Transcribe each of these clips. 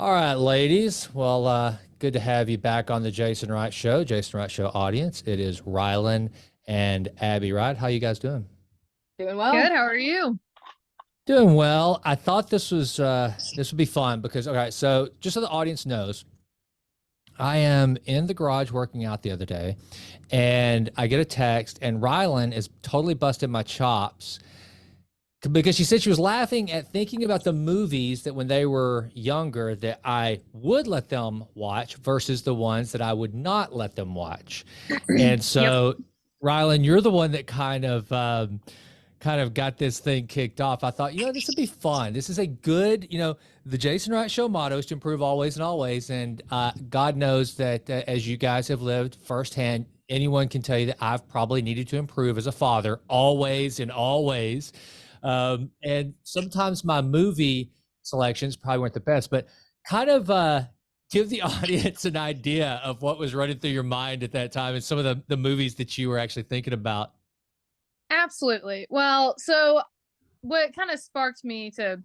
All right, ladies. Well, good to have you back on the Jason Wright Show, Jason Wright Show audience. It is Rylan and Abby Wright. How you guys doing? Doing well. Good. How are you? Doing well. I thought this would be fun because okay, so just so the audience knows, I am in the garage working out the other day, and I get a text, and Rylan is totally busted my chops because she said she was laughing at thinking about the movies that when they were younger that I would let them watch versus the ones that I would not let them watch. And so, Rylan, you're the one that kind of got this thing kicked off. I thought, this would be fun. This is a good, the Jason Wright Show motto is to improve always and always. And God knows that as you guys have lived firsthand, anyone can tell you that I've probably needed to improve as a father always and always. And sometimes my movie selections probably weren't the best, but kind of give the audience an idea of what was running through your mind at that time and some of the movies that you were actually thinking about. Absolutely. Well, so what kind of sparked me to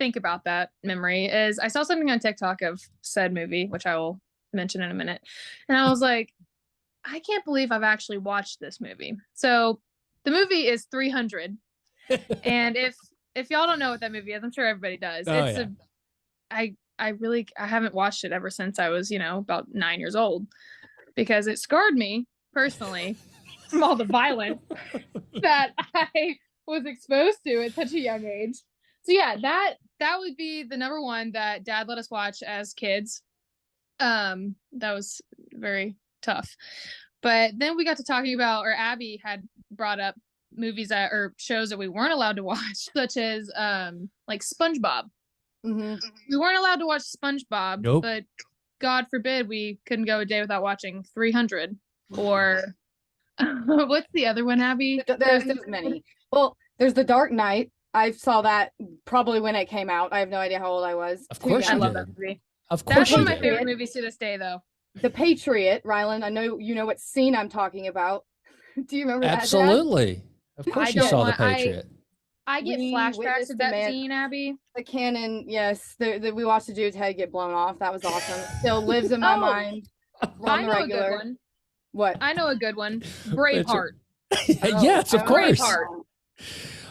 think about that memory is I saw something on TikTok of said movie, which I will mention in a minute. And I was like, I can't believe I've actually watched this movie. So the movie is 300. And if y'all don't know what that movie is, I'm sure everybody does. I haven't watched it ever since I was, about 9 years old because it scarred me personally from all the violence that I was exposed to at such a young age. So yeah, that would be the number one that Dad let us watch as kids. That was very tough. But then we got to talking about, or Abby had brought up movies or shows that we weren't allowed to watch, such as like SpongeBob. Mm-hmm. We weren't allowed to watch SpongeBob, Nope. but God forbid we couldn't go a day without watching 300 or what's the other one, Abby? There's many. Well, there's The Dark Knight. I saw that probably when it came out. I have no idea how old I was. Of course I you love did. that movie. Of course That's one you of my did. favorite movies to this day, though. The Patriot, Rylan. I know you know what scene I'm talking about. Do you remember that, Dad? Absolutely. Of course you saw The Patriot. I get We flashbacks witnessed of the that man- scene, Abby. The cannon, yes. We watched the dude's head get blown off. That was awesome. Still lives in my Oh, mind. I On the know a regular. good one. What? I know a good one. Braveheart. Yes, of course. Braveheart.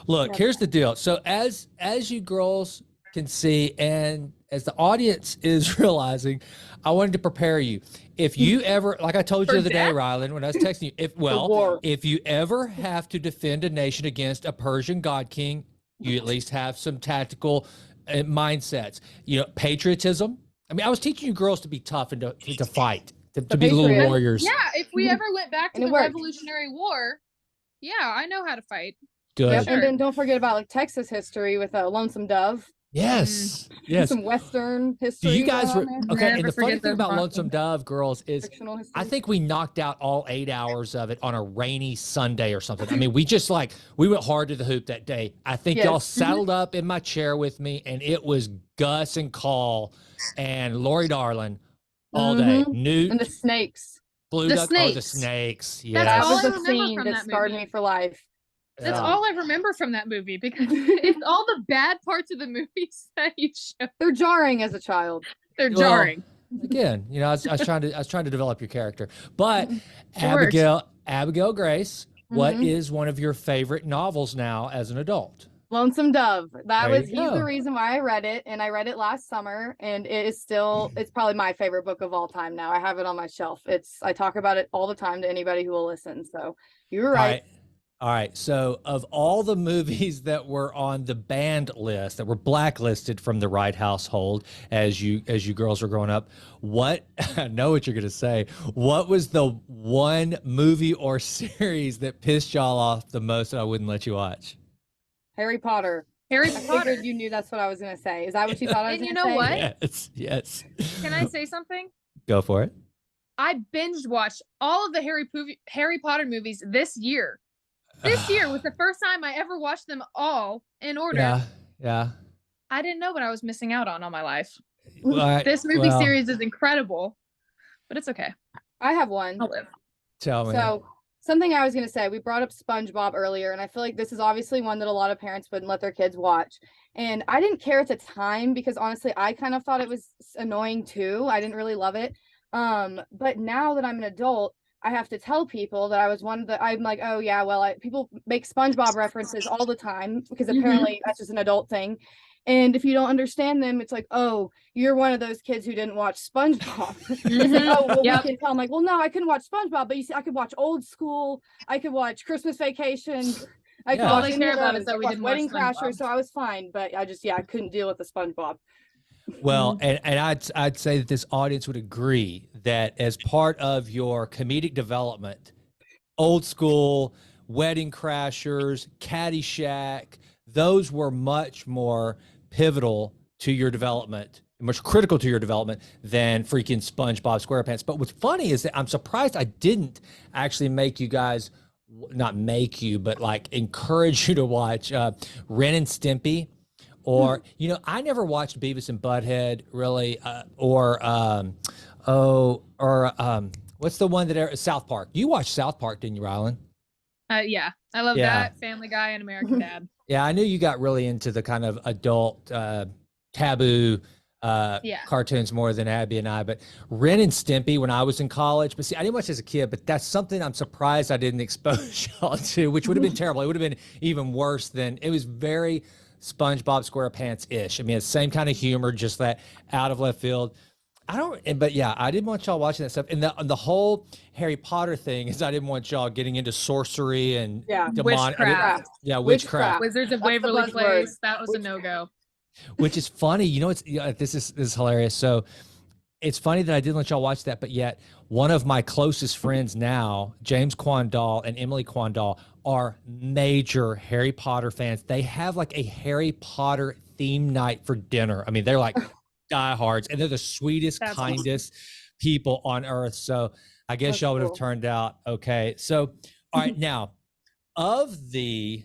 Look, Yeah. here's the deal. So as you girls can see, and as the audience is realizing, I wanted to prepare you. If you ever, like I told you the other day, Rylan, when I was texting you, if you ever have to defend a nation against a Persian god king, you at least have some tactical mindsets. Patriotism. I mean, I was teaching you girls to be tough and to fight, to be little Patriot. warriors. Yeah, if we ever went back to And it the worked. Revolutionary War, yeah, I know how to fight. Good. Yep. Sure. And then don't forget about like Texas history with Lonesome Dove. Yes. Yes. Some Western history. Do you guys going on there. okay? Never And the funny forget thing those about Rockies. Lonesome Dove, girls, is Fictional history. I think we knocked out all 8 hours of it on a rainy Sunday or something. I mean, we went hard to the hoop that day. I think y'all Yes. saddled up in my chair with me, and it was Gus and Call and Lori Darlin all day. Newt, And the snakes. Blue The Duck, the snakes. snakes. That's Yes. That all was I a remember scene from that that scarred movie. me for life. That's Yeah. all I remember from that movie because it's all the bad parts of the movies that you show. They're jarring as a child. They're Well, jarring. Again, I was trying to develop your character. But worked. Abigail Grace, what Mhm. is one of your favorite novels now as an adult? Lonesome Dove. There He's you go. the reason why I read it, and I read it last summer, and it's probably my favorite book of all time now. I have it on my shelf. I talk about it all the time to anybody who will listen. So you were right. All right. So of all the movies that were on the banned list, that were blacklisted from the Wright household as you girls were growing up, what I know what you're gonna say. What was the one movie or series that pissed y'all off the most that I wouldn't let you watch? Harry Potter. Harry I Potter. figured you knew that's what I was gonna say. Is that what you thought I was And you gonna know say? what? Yes. Can I say something? Go for it. I binged watched all of the Harry Potter movies this year. This year was the first time I ever watched them all in order. Yeah. I didn't know what I was missing out on all my life. Well, This movie series is incredible, but it's okay. I have one. I'll live. Tell me. So something I was going to say, we brought up SpongeBob earlier, and I feel like this is obviously one that a lot of parents wouldn't let their kids watch. And I didn't care at the time because honestly, I kind of thought it was annoying too. I didn't really love it. But now that I'm an adult, I have to tell people that I was one of the, I'm like, oh yeah, well, people make SpongeBob references all the time because apparently that's just an adult thing. And if you don't understand them, it's like, oh, you're one of those kids who didn't watch SpongeBob. It's like, oh, well, we can tell. I'm like, well, no, I couldn't watch SpongeBob, but you see, I could watch Old School. I could watch Christmas Vacation. I could watch any of those. I watched Wedding Crashers, so I was fine. But I just, I couldn't deal with the SpongeBob. Well, and I'd say that this audience would agree that as part of your comedic development, Old School, Wedding Crashers, Caddyshack, those were much more pivotal to your development, much critical to your development than freaking SpongeBob SquarePants. But what's funny is that I'm surprised I didn't actually make you guys, not make you, but like encourage you to watch Ren and Stimpy. Or, you know, I never watched Beavis and Butthead really, what's the one that South Park? You watched South Park, didn't you, Rylan? Yeah, I love that. Family Guy and American Dad. Yeah, I knew you got really into the kind of adult taboo cartoons more than Abby and I. But Ren and Stimpy when I was in college, but see, I didn't watch as a kid, but that's something I'm surprised I didn't expose y'all to, which would have been terrible. It would have been even worse than, it was very SpongeBob SquarePants-ish. I mean, it's the same kind of humor, just that out of left field. But yeah, I didn't want y'all watching that stuff. And the whole Harry Potter thing is I didn't want y'all getting into sorcery and witchcraft. Witchcraft. Wizards of Waverly Place. That was a no-go. Which is funny. You know, this is hilarious. So it's funny that I didn't let y'all watch that, but yet one of my closest friends now, James Quandall and Emily Quandall, are major Harry Potter fans. They have like a Harry Potter theme night for dinner. I mean, they're like diehards, and they're the sweetest, kindest people on earth. So I guess y'all would have turned out okay. So, all right, now of the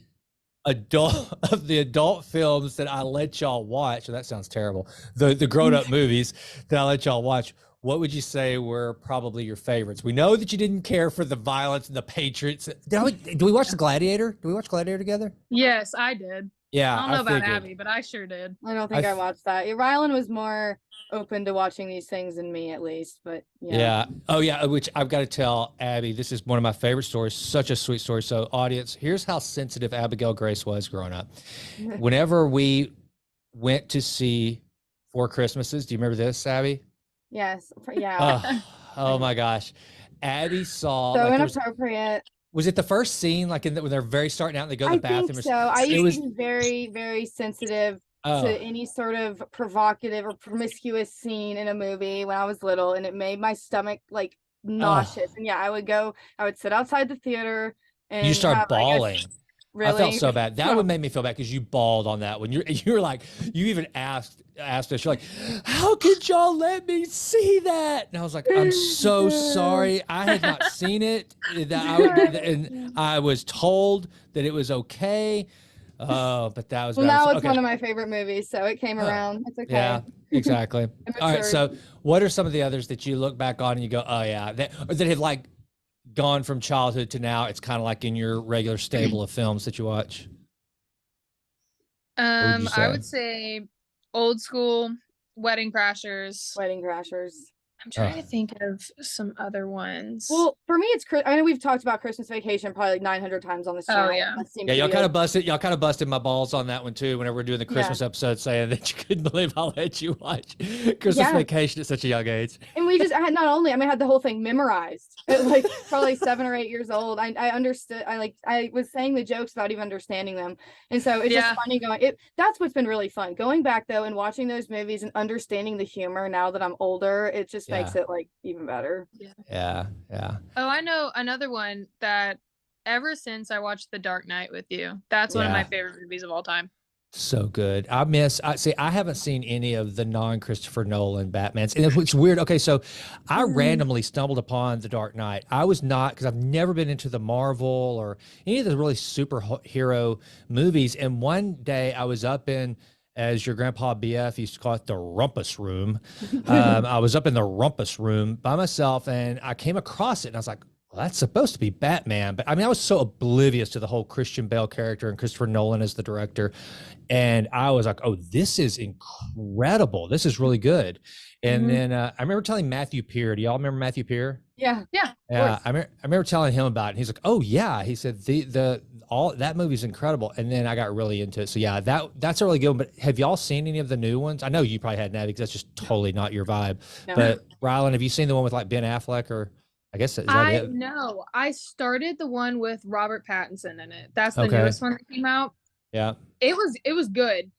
adult films that I let y'all watch, so that sounds terrible. The grown-up movies that I let y'all watch, what would you say were probably your favorites? We know that you didn't care for the violence and the Patriots. Do we watch The Gladiator? Do we watch Gladiator together? Yes, I did. Yeah, I don't know about Abby, but I sure did. I don't think I watched that. Rylan was more open to watching these things than me, at least. But yeah. Oh yeah. Which I've got to tell Abby, this is one of my favorite stories. Such a sweet story. So, audience, here's how sensitive Abigail Grace was growing up. Whenever we went to see Four Christmases, do you remember this, Abby? Yes. Yeah. Oh my gosh, Abby saw so inappropriate. Was it the first scene, like when they're very starting out and they go to the bathroom? I think so. I used to be very, very sensitive to any sort of provocative or promiscuous scene in a movie when I was little, and it made my stomach like nauseous. And yeah, I would sit outside the theater and you start bawling. Really? I felt so bad. That would make me feel bad because you bawled on that one. You were like, you even asked us, you're like, how could y'all let me see that? And I was like, I'm so sorry. I had not seen it. And I was told that it was okay. Oh, but that was well. Now it's one of my favorite movies, so it came around. It's okay. Yeah, exactly. All right. So, what are some of the others that you look back on and you go, oh yeah, that have like gone from childhood to now? It's kind of like in your regular stable of films that you watch. I would say Old School, Wedding Crashers. I'm trying to think of some other ones. Well, for me, I know we've talked about Christmas Vacation probably like 900 times on this channel. Oh yeah, y'all kind of busted my balls on that one too. Whenever we're doing the Christmas episode, saying that you couldn't believe I'll let you watch Christmas Vacation at such a young age. And I had the whole thing memorized at like probably 7 or 8 years old. I understood. I was saying the jokes without even understanding them, and so it's just funny going. That's what's been really fun going back though and watching those movies and understanding the humor now that I'm older. It just makes it like even better. Yeah. Oh, I know another one that ever since I watched The Dark Knight with you, that's one of my favorite movies of all time. So good. I haven't seen any of the non-Christopher Nolan Batmans. And it's weird. Okay, so I randomly stumbled upon The Dark Knight. I was not, because I've never been into the Marvel or any of the really superhero movies. And one day I was up in, as your grandpa BF used to call it, the rumpus room. I was up in the rumpus room by myself and I came across it and I was like, well, that's supposed to be Batman. But I mean, I was so oblivious to the whole Christian Bale character and Christopher Nolan as the director. And I was like, oh, this is incredible. This is really good. And then I remember telling Matthew Peer. Do y'all remember Matthew Peer? Yeah. Yeah. Yeah, I remember telling him about it. And he's like, "Oh yeah," he said the all that movie's incredible. And then I got really into it. So yeah, that's a really good one. But have y'all seen any of the new ones? I know you probably hadn't, because that's just totally not your vibe. No. But Rylan, have you seen the one with like Ben Affleck, or I guess is that it? No, I started the one with Robert Pattinson in it. That's the Okay. newest one that came out. Yeah. It was good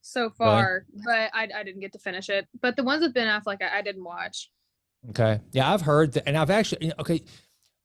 so far, but I didn't get to finish it. But the ones with Ben Affleck, I didn't watch. Okay. Yeah, I've heard that, and I've actually okay.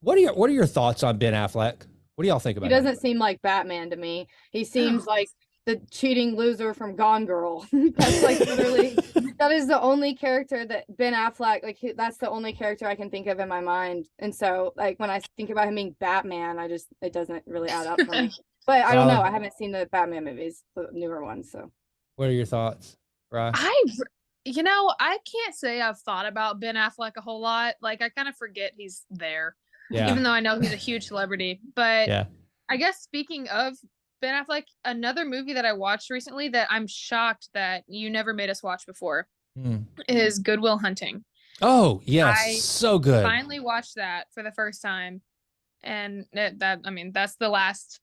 What are your thoughts on Ben Affleck? What do y'all think about He him? doesn't seem like Batman to me. He seems like the cheating loser from Gone Girl. That's like literally, that is the only character that Ben Affleck, like that's the only character I can think of in my mind. And so like when I think about him being Batman, it doesn't really add up for me. But I don't know. I haven't seen the Batman movies, the newer ones. So what are your thoughts, Ryan? I can't say I've thought about Ben Affleck a whole lot. Like I kind of forget he's there. Yeah. Even though I know he's a huge celebrity. But yeah. I guess speaking of Ben Affleck, another movie that I watched recently that I'm shocked that you never made us watch before is Good Will Hunting. Oh, yes. I so good. Finally watched that for the first time. And that's the last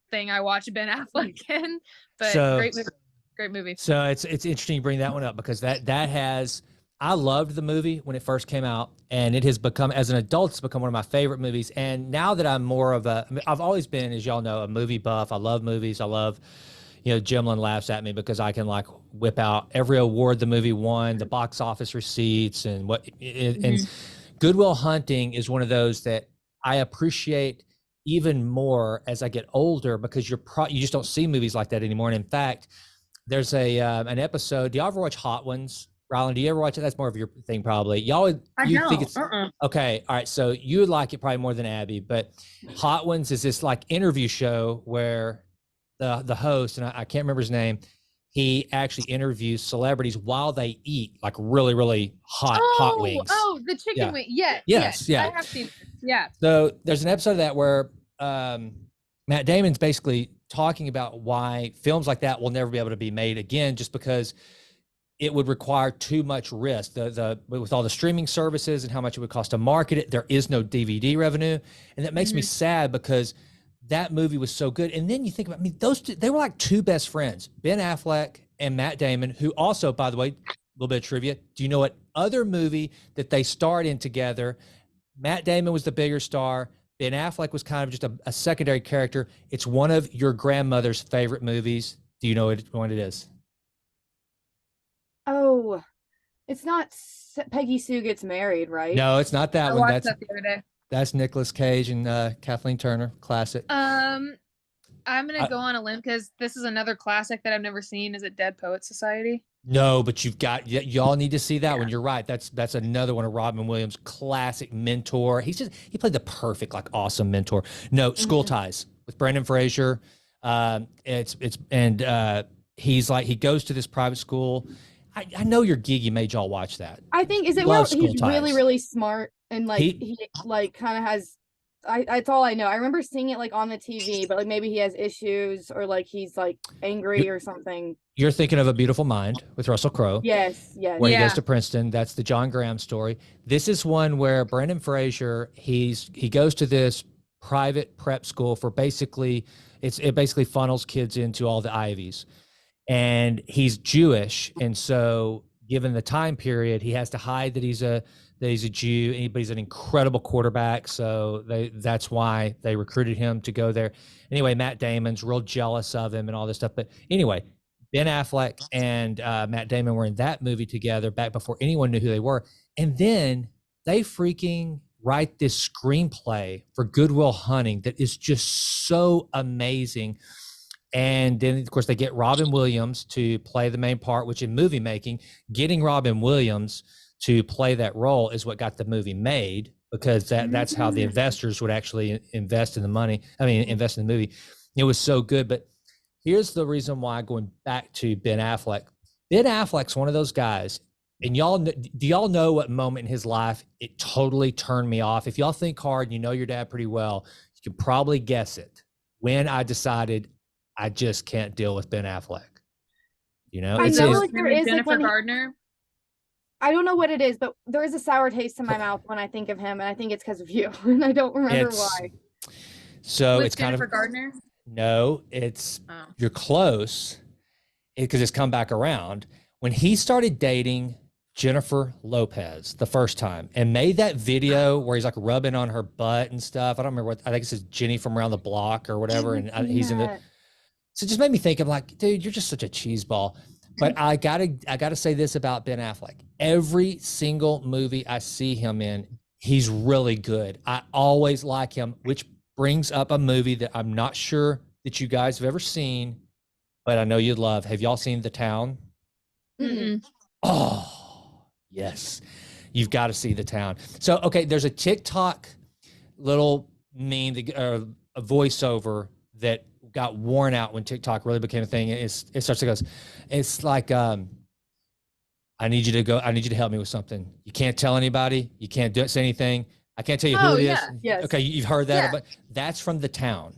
thing I watched Ben Affleck in. But great movie. Great movie. So it's interesting you bring that one up, because I loved the movie when it first came out, and it has become, as an adult, it's become one of my favorite movies. And now that I'm more of I've always been, as y'all know, a movie buff. I love movies. I love, Jimlin laughs at me because I can like whip out every award the movie won, the box office receipts, and and Good Will Hunting is one of those that I appreciate even more as I get older, because you just don't see movies like that anymore. And in fact, there's an episode. Do y'all ever watch Hot Ones? Rylan, do you ever watch it? That's more of your thing, probably. Think it's okay. All right, so you would like it probably more than Abby. But Hot Ones is this like interview show where the host, and I can't remember his name, he actually interviews celebrities while they eat like really, really hot wings. Oh, the chicken wing. Yes. I have seen it. Yeah. So there's an episode of that where Matt Damon's basically talking about why films like that will never be able to be made again, just because it would require too much risk. With all the streaming services and how much it would cost to market it, there is no DVD revenue. And that makes me sad, because that movie was so good. And then you think about, those two, they were like two best friends, Ben Affleck and Matt Damon, who also, by the way, a little bit of trivia. Do you know what other movie that they starred in together? Matt Damon was the bigger star. Ben Affleck was kind of just a secondary character. It's one of your grandmother's favorite movies. Do you know what it is? Oh, it's not Peggy Sue Gets Married, right? No, it's not that I one. watched that the other day. That's Nicolas Cage and Kathleen Turner, classic. I'm gonna go on a limb, because this is another classic that I've never seen. Is it Dead Poets Society? No, but y'all need to see that one. You're right. That's another one of Robin Williams' classic mentor. He played the perfect, like, awesome mentor. No, School Ties with Brendan Fraser. He's like, he goes to this private school. I know you're geeky made y'all watch that. I think he's really, really smart, and like he like kind of has. That's all I know. I remember seeing it like on the TV, but like maybe he has issues, or like he's like angry or something. You're thinking of A Beautiful Mind with Russell Crowe. Yes. Where he goes to Princeton. That's the John Graham story. This is one where Brendan Fraser, he goes to this private prep school for basically, it basically funnels kids into all the Ivies. And he's Jewish, and so given the time period, he has to hide that he's a Jew. But he's an incredible quarterback, so that's why they recruited him to go there. Anyway, Matt Damon's real jealous of him and all this stuff. But anyway, Ben Affleck and Matt Damon were in that movie together back before anyone knew who they were, and then they freaking write this screenplay for Good Will Hunting that is just so amazing. And then, of course, they get Robin Williams to play the main part, which in movie making, getting Robin Williams to play that role is what got the movie made, because that's how the investors would actually invest in the movie. It was so good. But here's the reason why, going back to Ben Affleck. Ben Affleck's one of those guys. and do y'all know what moment in his life it totally turned me off? If y'all think hard and you know your dad pretty well, you can probably guess it. When I decided I just can't deal with Ben Affleck. You know, I it's know, his, like, there is, like, Jennifer when Gardner. I don't know what it is, but there is a sour taste in my mouth when I think of him, and I think it's because of you, and I don't remember why. So With it's kind Jennifer of Gardner. no, you're close because it's come back around when he started dating Jennifer Lopez the first time and made that video where he's like rubbing on her butt and stuff. I don't remember what I think it says Jenny from around the block or whatever, and he's in the. So it just made me think of like, dude, you're just such a cheeseball. But I gotta say this about Ben Affleck. Every single movie I see him in, he's really good. I always like him, which brings up a movie that I'm not sure that you guys have ever seen, but I know you'd love. Have y'all seen The Town? Mm-mm. Oh, yes. You've got to see The Town. So, okay, there's a TikTok little meme, a voiceover that got worn out when TikTok really became a thing. It starts to go, it's like, I need you to help me with something. You can't tell anybody. You can't say anything. I can't tell you who it is. Yes. Okay, you've heard that, Yeah. but that's from The Town.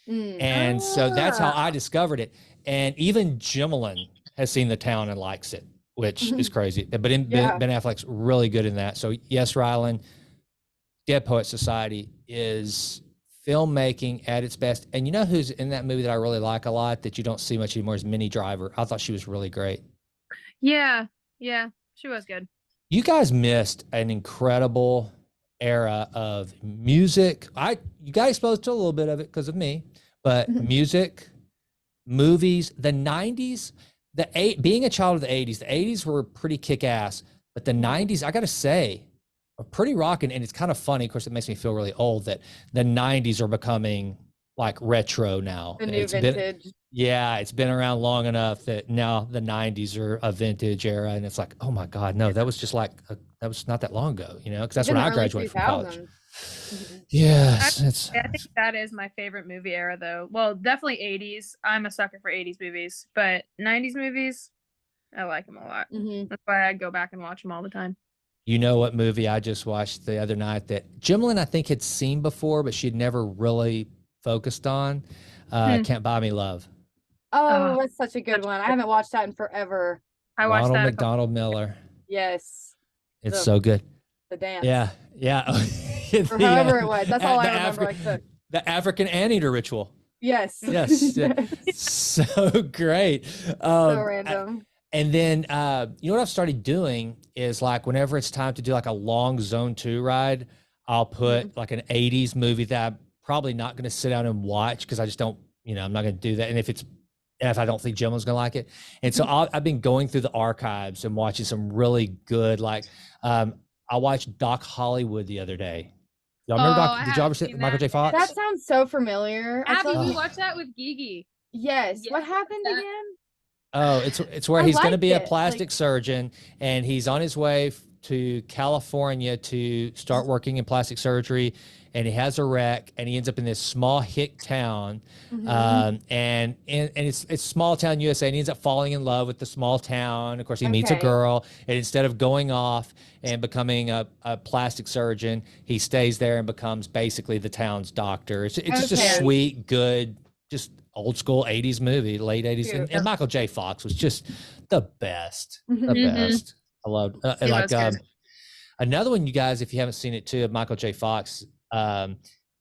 And so that's how I discovered it. And even Jimmelin has seen The Town and likes it, which is crazy. But Ben Affleck's really good in that. So yes, Rylan, Dead Poet Society is filmmaking at its best. And you know who's in that movie that I really like a lot that you don't see much anymore is Minnie Driver. I thought she was really great. Yeah, she was good. You guys missed an incredible era of music. You got exposed to a little bit of it because of me, but music, movies, the 90s, being a child of the 80s were pretty kick-ass, but the 90s, I got to say, are pretty rocking. And it's kind of funny. Of course, it makes me feel really old that the 90s are becoming like retro now. The new vintage. It's been around long enough that now the 90s are a vintage era. And it's like, oh my God, no, that was just like, that was not that long ago, you know, because that's when I graduated from college. Yes. I think that is my favorite movie era, though. Well, definitely 80s. I'm a sucker for 80s movies, but 90s movies, I like them a lot. That's why I go back and watch them all the time. You know what movie I just watched the other night that Jimlin, I think, had seen before, but she'd never really focused on? Can't Buy Me Love. Oh, that's such a good one. I haven't watched that in forever. I watched Ronald that. McDonald Miller. Yes. It's so good. The dance. Yeah. Or however it was. That's all I remember. The African anteater ritual. Yes. Yes. So great. So random. And then, you know what I've started doing is like whenever it's time to do like a long Zone 2 ride, I'll put like an 80s movie that I'm probably not going to sit down and watch because I just don't, I'm not going to do that. And if I don't think Jim was going to like it. And so I've been going through the archives and watching some really good, like, I watched Doc Hollywood the other day. Y'all remember did y'all ever see Michael J. Fox? That sounds so familiar. Abby, we watched that with Gigi. Yes. What happened again? Oh, it's where he's going to be a plastic surgeon, and he's on his way to California to start working in plastic surgery, and he has a wreck, and he ends up in this small hick town, and it's small town USA, and he ends up falling in love with the small town. Of course, he meets a girl, and instead of going off and becoming a plastic surgeon, he stays there and becomes basically the town's doctor. It's just a sweet, good, just old school 80s movie, late 80s. And Michael J. Fox was just the best. The best. I loved another one, you guys, if you haven't seen it too, of Michael J. Fox,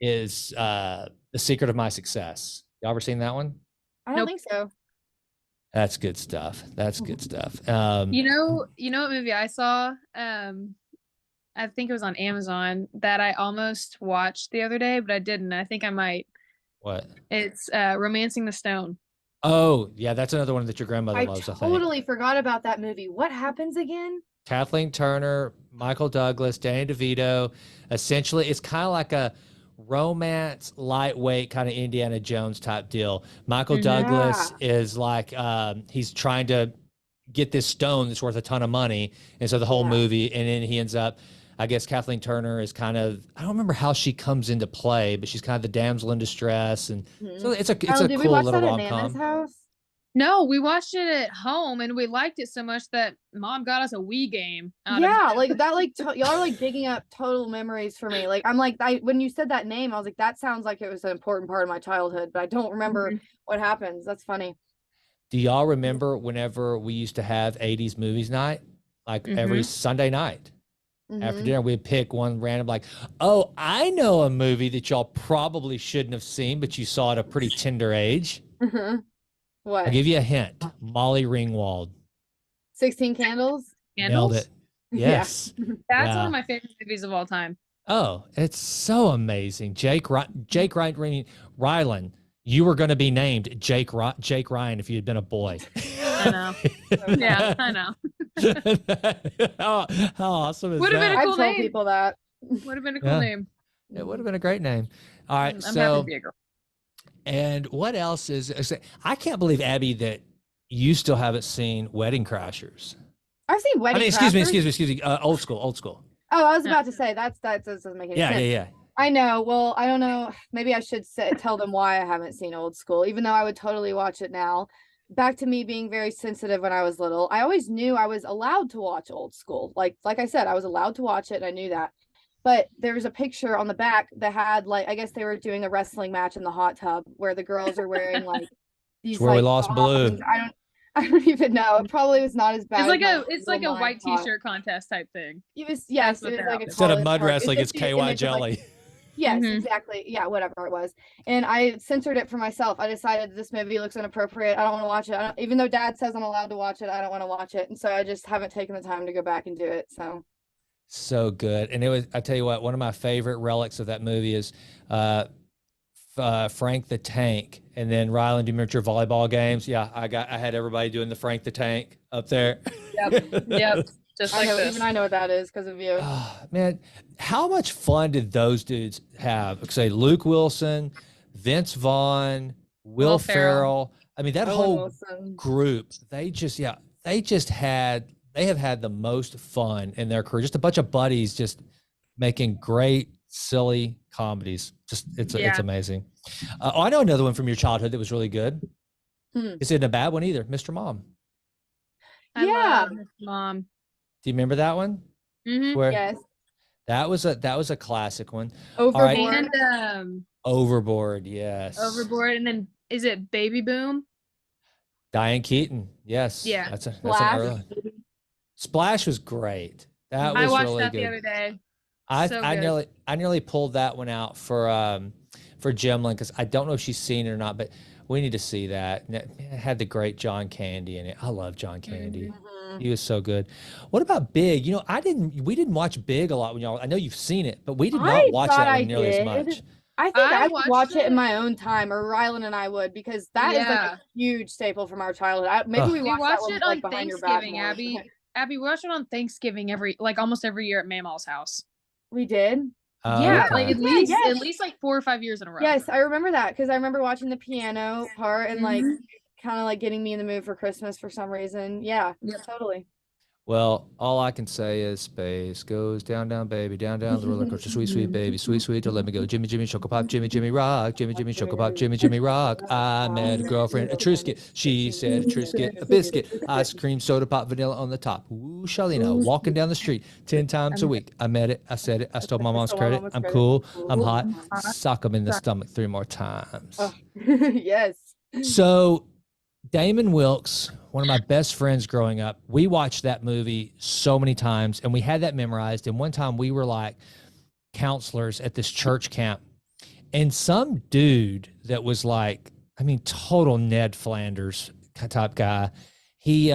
is The Secret of My Success. You ever seen that one? I don't think so. That's good stuff. You know what movie I saw? I think it was on Amazon that I almost watched the other day, but I didn't. I think I might. What? It's Romancing the Stone. Oh, yeah, that's another one that your grandmother loves, I think. I totally forgot about that movie. What happens again? Kathleen Turner, Michael Douglas, Danny DeVito. Essentially, it's kind of like a romance, lightweight kind of Indiana Jones type deal. Michael Douglas is like, he's trying to get this stone that's worth a ton of money. And so the whole movie, and then he ends up, I guess Kathleen Turner is kind of, I don't remember how she comes into play, but she's kind of the damsel in distress. And so it's a cool little rom-com. House? No, we watched it at home and we liked it so much that mom got us a Wii game out of Yeah, it. like that, like y'all are like digging up total memories for me. Like I'm like, when you said that name, I was like, that sounds like it was an important part of my childhood, but I don't remember what happens. That's funny. Do y'all remember whenever we used to have 80s movies night? Like every Mhm. Sunday night after Mhm. dinner, we'd pick one random, like, oh, I know a movie that y'all probably shouldn't have seen, but you saw at a pretty tender age. Mhm. I'll What? give you a hint. Molly Ringwald. 16 Candles? Nailed Candles? it. Yes. That's one Yeah. of my favorite movies of all time. Oh, it's so amazing. Jake Ryland, you were going to be named Jake Ryan if you had been a boy. I know. Yeah, I know. how awesome is Would have been that? a I'd cool tell name. people that. Would have been a cool Yeah. name. It would have been a great name. All right. I'm happy So, to be a girl. and what else is, I can't believe, Abby, that you still haven't seen Wedding Crashers. I've seen Wedding Excuse Crashers. me. Old school. Oh, I was about to say that doesn't make any sense. Yeah. I know. Well, I don't know. Maybe I should tell them why I haven't seen Old School, even though I would totally watch it now. Back to me being very sensitive when I was little. I always knew I was allowed to watch Old School. Like I said, I was allowed to watch it, and I knew that. But there was a picture on the back that had, like, I guess they were doing a wrestling match in the hot tub where the girls are wearing like these, It's where we like, lost Blue. thongs. I don't even know. It probably was not as bad. It's like a white t-shirt. T-shirt contest type thing. Yes, That's it what was they're like out a there. Instead of college mud party. wrestling, it's just the KY image of, like, jelly. yes, Mhm. exactly. Yeah, whatever it was. And I censored it for myself. I decided this movie looks inappropriate. I don't want to watch it. Even though Dad says I'm allowed to watch it, I don't want to watch it. And so I just haven't taken the time to go back and do it. So good. And I tell you what, one of my favorite relics of that movie is Frank the Tank. And then Ryland, do you remember your volleyball games? Yeah, I had everybody doing the Frank the Tank up there. Yep. Just like this. Even I know what that is because of you. Oh, man, how much fun did those dudes have? Say Luke Wilson, Vince Vaughn, Will Ferrell. I mean, that Owen whole Wilson. group, they have had the most fun in their career. Just a bunch of buddies just making great, silly comedies. It's amazing. I know another one from your childhood that was really good. Isn't a bad one either, Mr. Mom. I Yeah. love Mr. Mom. Do you remember that one? Mhm. Where Yes. that was a classic one. Overboard. And Overboard, yes. Overboard, and then is it Baby Boom? Diane Keaton, yes. Yeah. That's an Splash. early. Splash was great. That I was watched really that good. the other day. I So good. nearly pulled that one out for Jemlyn because I don't know if she's seen it or not, but we need to see that. And it had the great John Candy in it. I love John Candy. Mhm. He was so good. What about Big? You know, we didn't watch Big a lot when y'all. I know you've seen it, but we did not watch thought that I one nearly as did. much. I think I I would watched watch it in it. my own time, or Rylan and I would, because that is like Yeah. a huge staple from our childhood. Maybe Ugh. we We watched that watched one it with, like, on behind your back Thanksgiving, more. Abby. Abby, we watched it on Thanksgiving almost every year at Mamaw's house. We did. Yeah, Okay. like at Yes. least like 4 or 5 years in a row. Yes, I remember that because I remember watching the piano part and like Mhm. kind of like getting me in the mood for Christmas for some reason. Yeah, Yep. totally. Well, all I can say is space goes down, down, baby, down, down the roller coaster, sweet, sweet baby, sweet, sweet, don't let me go. Jimmy, Jimmy, Choco Pop, Jimmy, Jimmy, rock, Jimmy, Jimmy, Choco Pop, Jimmy, Jimmy, rock. I met a girlfriend, a Triscuit. She said a Triscuit, a biscuit, ice cream, soda pop, vanilla on the top. Ooh, Shalina, walking down the street 10 times a week. I met it, I said it, I stole my mom's credit. I'm cool, I'm hot. Sock 'em in the stomach 3 more times. Oh. Yes. So, Damon Wilkes, one of my best friends growing up, we watched that movie so many times and we had that memorized. And one time we were like counselors at this church camp, and some dude that was like, I mean, total Ned Flanders type guy, he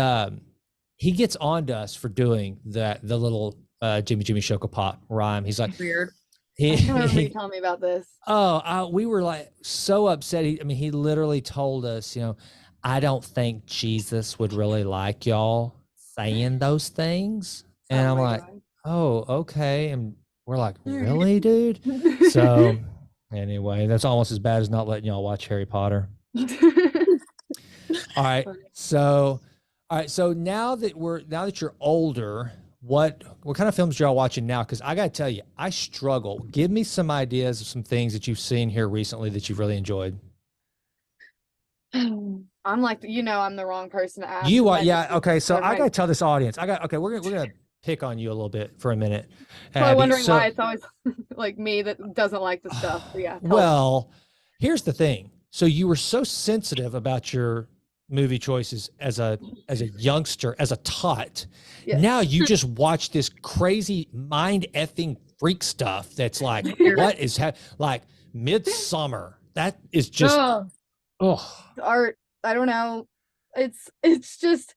gets on to us for doing the little Jimmy Jimmy Choco Pop rhyme. He's like, Weird. I don't remember you telling me about this. we were like so upset. He literally told us, you know, I don't think Jesus would really like y'all saying those things. And I'm like, oh, okay. And we're like, really, dude? So anyway, that's almost as bad as not letting y'all watch Harry Potter. All right. So now that you're older, what kind of films are y'all watching now? Because I gotta tell you, I struggle. Give me some ideas of some things that you've seen here recently that you've really enjoyed. I'm like, I'm the wrong person to ask. You and are, I yeah. just- Okay, so I'm I like, gotta tell this audience. Okay, we're gonna pick on you a little bit for a minute, probably Abby. wondering why So, it's always like me that doesn't like the stuff. But yeah, tell us. well, here's the thing. So you were so sensitive about your movie choices as a youngster, as a tot. Yes. Now you just watch this crazy mind effing freak stuff that's like, what is like Midsummer? That is just oh. Art, I don't know. It's just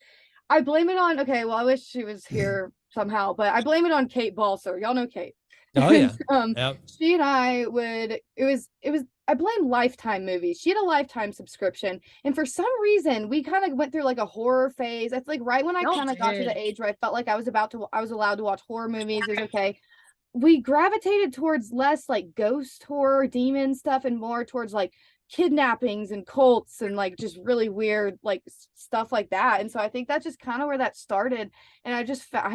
I blame it on, okay, well, I wish she was here somehow, but I blame it on Kate Balser. Y'all know Kate. Oh yeah. Yep. She and I I blame Lifetime movies. She had a Lifetime subscription, and for some reason we kind of went through like a horror phase. It's like right when I kind of got to the age where I felt like I was allowed to watch horror movies. It was okay. We gravitated towards less like ghost horror, demon stuff, and more towards like kidnappings and cults and like just really weird like stuff like that. And so I think that's just kind of where that started. And I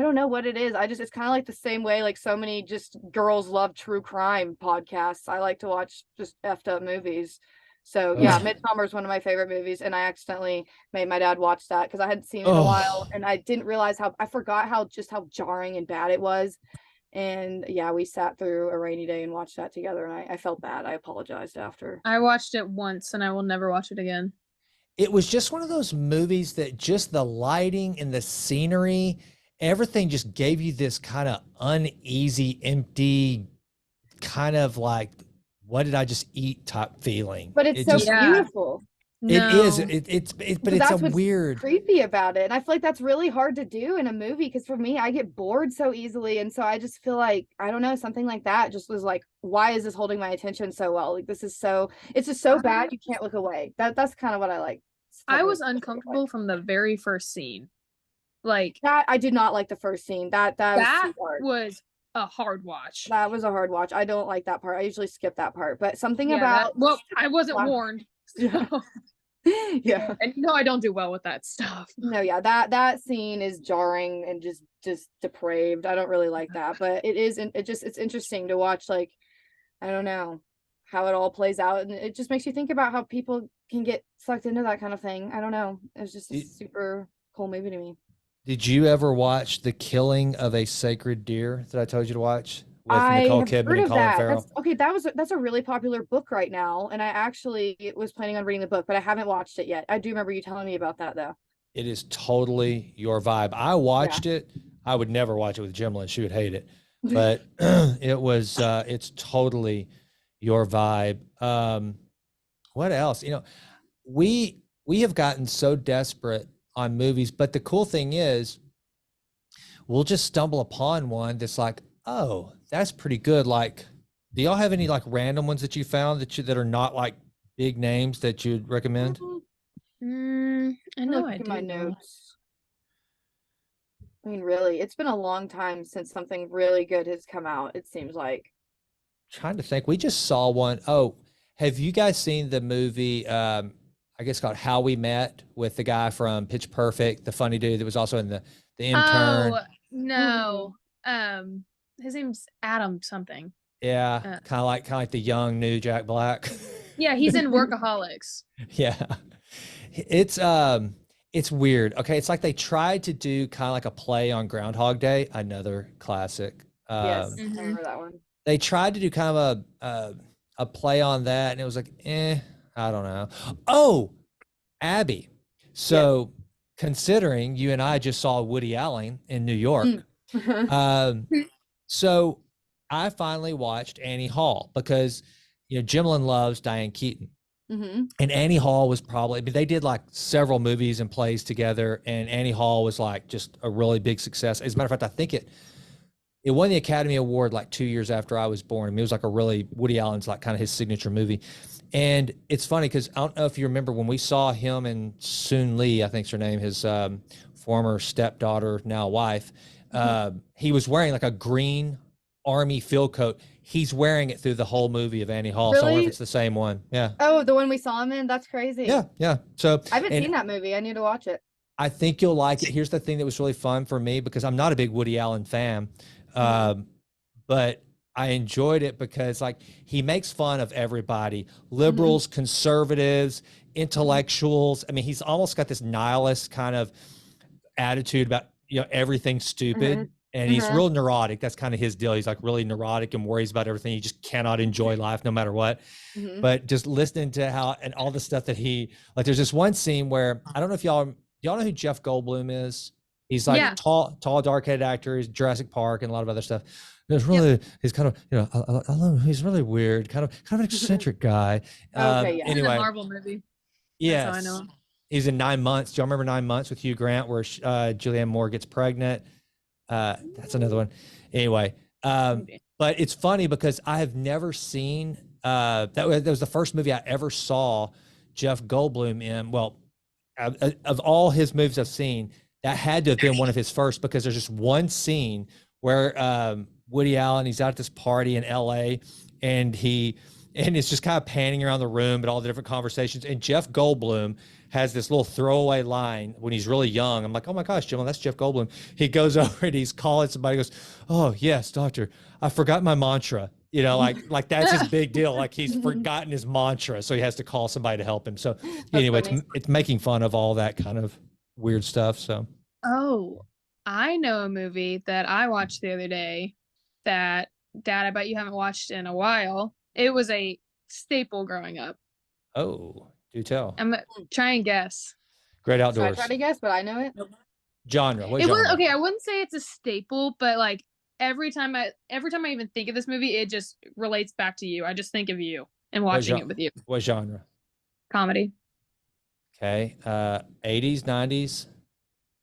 don't know what it is. It's kind of like the same way like so many just girls love true crime podcasts. I like to watch just effed up movies. So yeah, Midsummer is one of my favorite movies, and I accidentally made my dad watch that because I hadn't seen it in a while, and I didn't realize I forgot how jarring and bad it was. And yeah, we sat through a rainy day and watched that together, and I felt bad. I apologized after. I watched it once and I will never watch it again. It was just one of those movies that just the lighting and the scenery, everything just gave you this kind of uneasy, empty, kind of like, what did I just eat type feeling. But it's so beautiful. It is. But it's a weird, creepy about it. And I feel like that's really hard to do in a movie because for me, I get bored so easily. And so I just feel like, I don't know, something like that just was like, why is this holding my attention so well? Like, it's just so bad you can't look away. That's kind of what I like. I was uncomfortable from the very first scene. Like that, I did not like the first scene. That was a hard watch. That was a hard watch. I don't like that part. I usually skip that part. But something about I wasn't warned. So. Yeah. And I don't do well with that stuff. No, yeah, that scene is jarring and just depraved. I don't really like that, but it's interesting to watch, like, I don't know how it all plays out, and it just makes you think about how people can get sucked into that kind of thing. I don't know. It's just a super cool movie to me. Did you ever watch The Killing of a Sacred Deer that I told you to watch? With Nicole Kidman and Colin Farrell. That's a really popular book right now, and I actually was planning on reading the book, but I haven't watched it yet. I do remember you telling me about that though. It is totally your vibe. I watched it. I would never watch it with Jimlyn. She would hate it, but it's totally your vibe. What else? We have gotten so desperate on movies, but the cool thing is we'll just stumble upon one that's like, oh, that's pretty good. Like, do y'all have any like random ones that you found that are not like big names that you'd recommend? I know I do. My notes. I mean, really, it's been a long time since something really good has come out. It seems like. Trying to think. We just saw one. Oh, have you guys seen the movie? I guess called How We Met with the guy from Pitch Perfect, the funny dude that was also in the Intern. Oh no. His name's Adam something. Yeah, kind of like the young new Jack Black. Yeah, he's in Workaholics. Yeah, it's weird. Okay, it's like they tried to do kind of like a play on Groundhog Day, another classic. Yes, I remember that one. They tried to do kind of a play on that, and it was like, I don't know. Oh, Abby. So considering you and I just saw Woody Allen in New York. So I finally watched Annie Hall because, Jimlyn loves Diane Keaton. And Annie Hall was they did like several movies and plays together, and Annie Hall was like just a really big success. As a matter of fact, I think it won the Academy Award like 2 years after I was born. I mean, it was like Woody Allen's like kind of his signature movie. And it's funny because I don't know if you remember when we saw him and Soon Lee, I think's her name, his former stepdaughter, now wife. He was wearing like a green army field coat. He's wearing it through the whole movie of Annie Hall. Really? So I wonder if it's the same one. Yeah. Oh, the one we saw him in? That's crazy. Yeah. So I haven't seen that movie. I need to watch it. I think you'll like it. Here's the thing that was really fun for me because I'm not a big Woody Allen fan, but I enjoyed it because like he makes fun of everybody, liberals, conservatives, intellectuals. I mean, he's almost got this nihilist kind of attitude about, you know, everything's stupid. And he's real neurotic. That's kind of his deal. He's like really neurotic and worries about everything. He just cannot enjoy life no matter what. But just listening to how, and all the stuff that he, like, there's this one scene where, I don't know if y'all know who Jeff Goldblum is? He's like tall, dark-headed actor. He's Jurassic Park and a lot of other stuff. There's really, he's kind of, you know, I love him. He's really weird, kind of an eccentric guy. Okay, yeah. Anyway, In a Marvel movie. Yes. That's how I know him. He's in 9 months. Do y'all remember 9 months with Hugh Grant where Julianne Moore gets pregnant? That's another one. Anyway, but it's funny because I have never seen, that was the first movie I ever saw Jeff Goldblum in. Well, of all his movies I've seen, that had to have been one of his first, because there's just one scene where Woody Allen, he's out at this party in LA, and it's just kind of panning around the room at all the different conversations. And Jeff Goldblum has this little throwaway line when he's really young. I'm like, oh my gosh, Jim, that's Jeff Goldblum. He goes over and he's calling somebody, goes, oh yes, doctor, I forgot my mantra. You know, like that's his big deal. Like he's forgotten his mantra, so he has to call somebody to help him. So anyway, it's making fun of all that kind of weird stuff. So, oh, I know a movie that I watched the other day that, Dad, I bet you haven't watched in a while. It was a staple growing up. Oh, do tell. I'm try and guess. Great Outdoors. So I try to guess, but I know it. Genre. What It genre? was okay. I wouldn't say it's a staple, but like every time I even think of this movie, it just relates back to you. I just think of you and watching it with you. What genre? Comedy. Okay. 80s, 90s.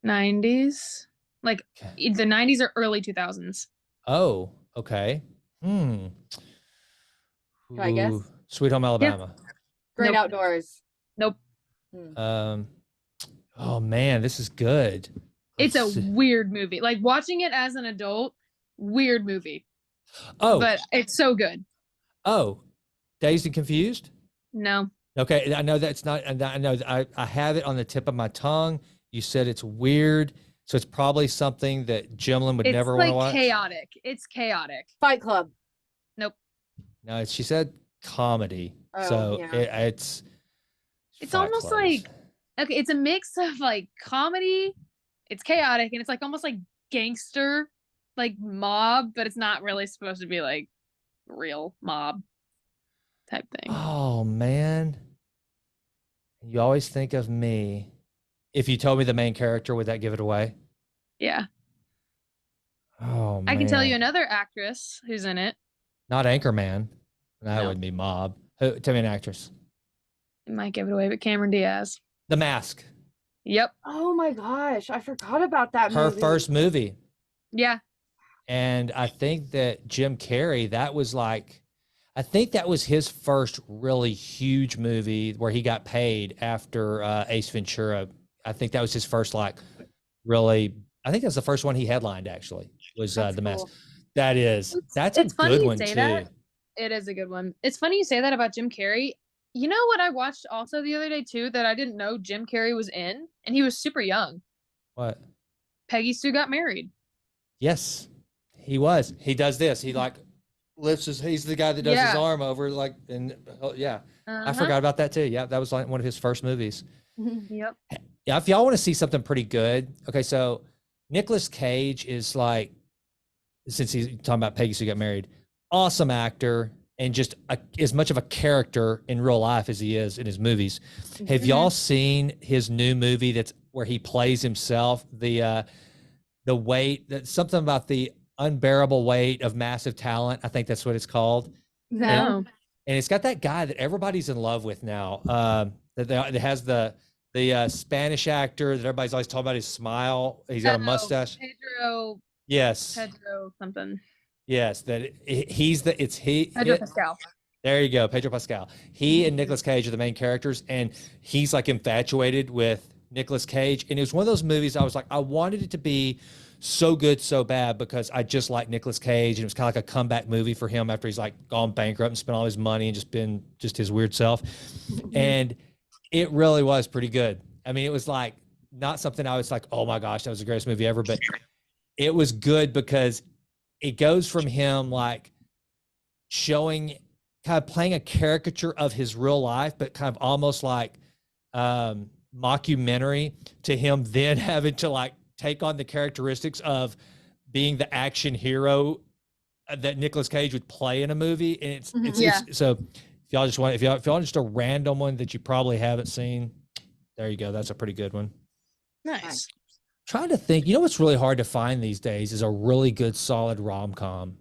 90s. Like the 90s or early 2000s. Oh, okay. Can I guess? Sweet Home Alabama. Great Outdoors. Nope. Oh man, this is good. It's a weird movie. Like watching it as an adult, weird movie. Oh, but it's so good. Oh, Dazed and Confused? No. Okay, I know that's not. I know I have it on the tip of my tongue. You said it's weird, so it's probably something that Jimlin would never want to watch. It's chaotic. It's chaotic. Fight Club. Nope. No, she said comedy. Oh, so yeah. It's almost like, okay, it's a mix of like comedy, it's chaotic, and it's like almost like gangster, like mob, but it's not really supposed to be like real mob type thing. Oh man, you always think of me. If you told me the main character, would that give it away? Yeah. Oh man. I can tell you another actress who's in it. Not Anchorman. That wouldn't be mob. Tell me an actress. It might give it away, but Cameron Diaz. The Mask. Yep. Oh my gosh, I forgot about that Her movie. first movie. Yeah. And I think that Jim Carrey, I think that was his first really huge movie where he got paid after Ace Ventura. I think that was his first I think that's the first one he headlined actually, was The Mask. Cool. That's a good one too. That. It is a good one. It's funny you say that about Jim Carrey. You know what I watched also the other day too that I didn't know Jim Carrey was in, and he was super young. What? Peggy Sue Got Married. Yes, he was. He does this. He he's the guy that does his arm over I forgot about that too. Yeah, that was like one of his first movies. Yep. Yeah, if y'all want to see something pretty good, okay, so Nicolas Cage is like, since he's talking about Peggy Sue Got Married, awesome actor and just as much of a character in real life as he is in his movies. Have y'all seen his new movie that's where he plays himself? The weight, something about the unbearable weight of massive talent. I think that's what it's called. No. And it's got that guy that everybody's in love with now. That has the Spanish actor that everybody's always talking about, his smile. He's got a mustache. Pedro. Yes. Pedro something. Yes, Pedro Pascal. There you go, Pedro Pascal. He and Nicolas Cage are the main characters, and he's like infatuated with Nicolas Cage. And it was one of those movies I was like, I wanted it to be so good, so bad, because I just like Nicolas Cage, and it was kind of like a comeback movie for him after he's like gone bankrupt and spent all his money and just been his weird self. And it really was pretty good. I mean, it was like not something I was like, oh my gosh, that was the greatest movie ever, but it was good because it goes from him like showing, kind of playing a caricature of his real life, but kind of almost like mockumentary to him then having to like take on the characteristics of being the action hero that Nicolas Cage would play in a movie. And it's so if y'all just want, if y'all just a random one that you probably haven't seen, there you go. That's a pretty good one. Nice. Trying to think, you know what's really hard to find these days is a really good solid rom-com.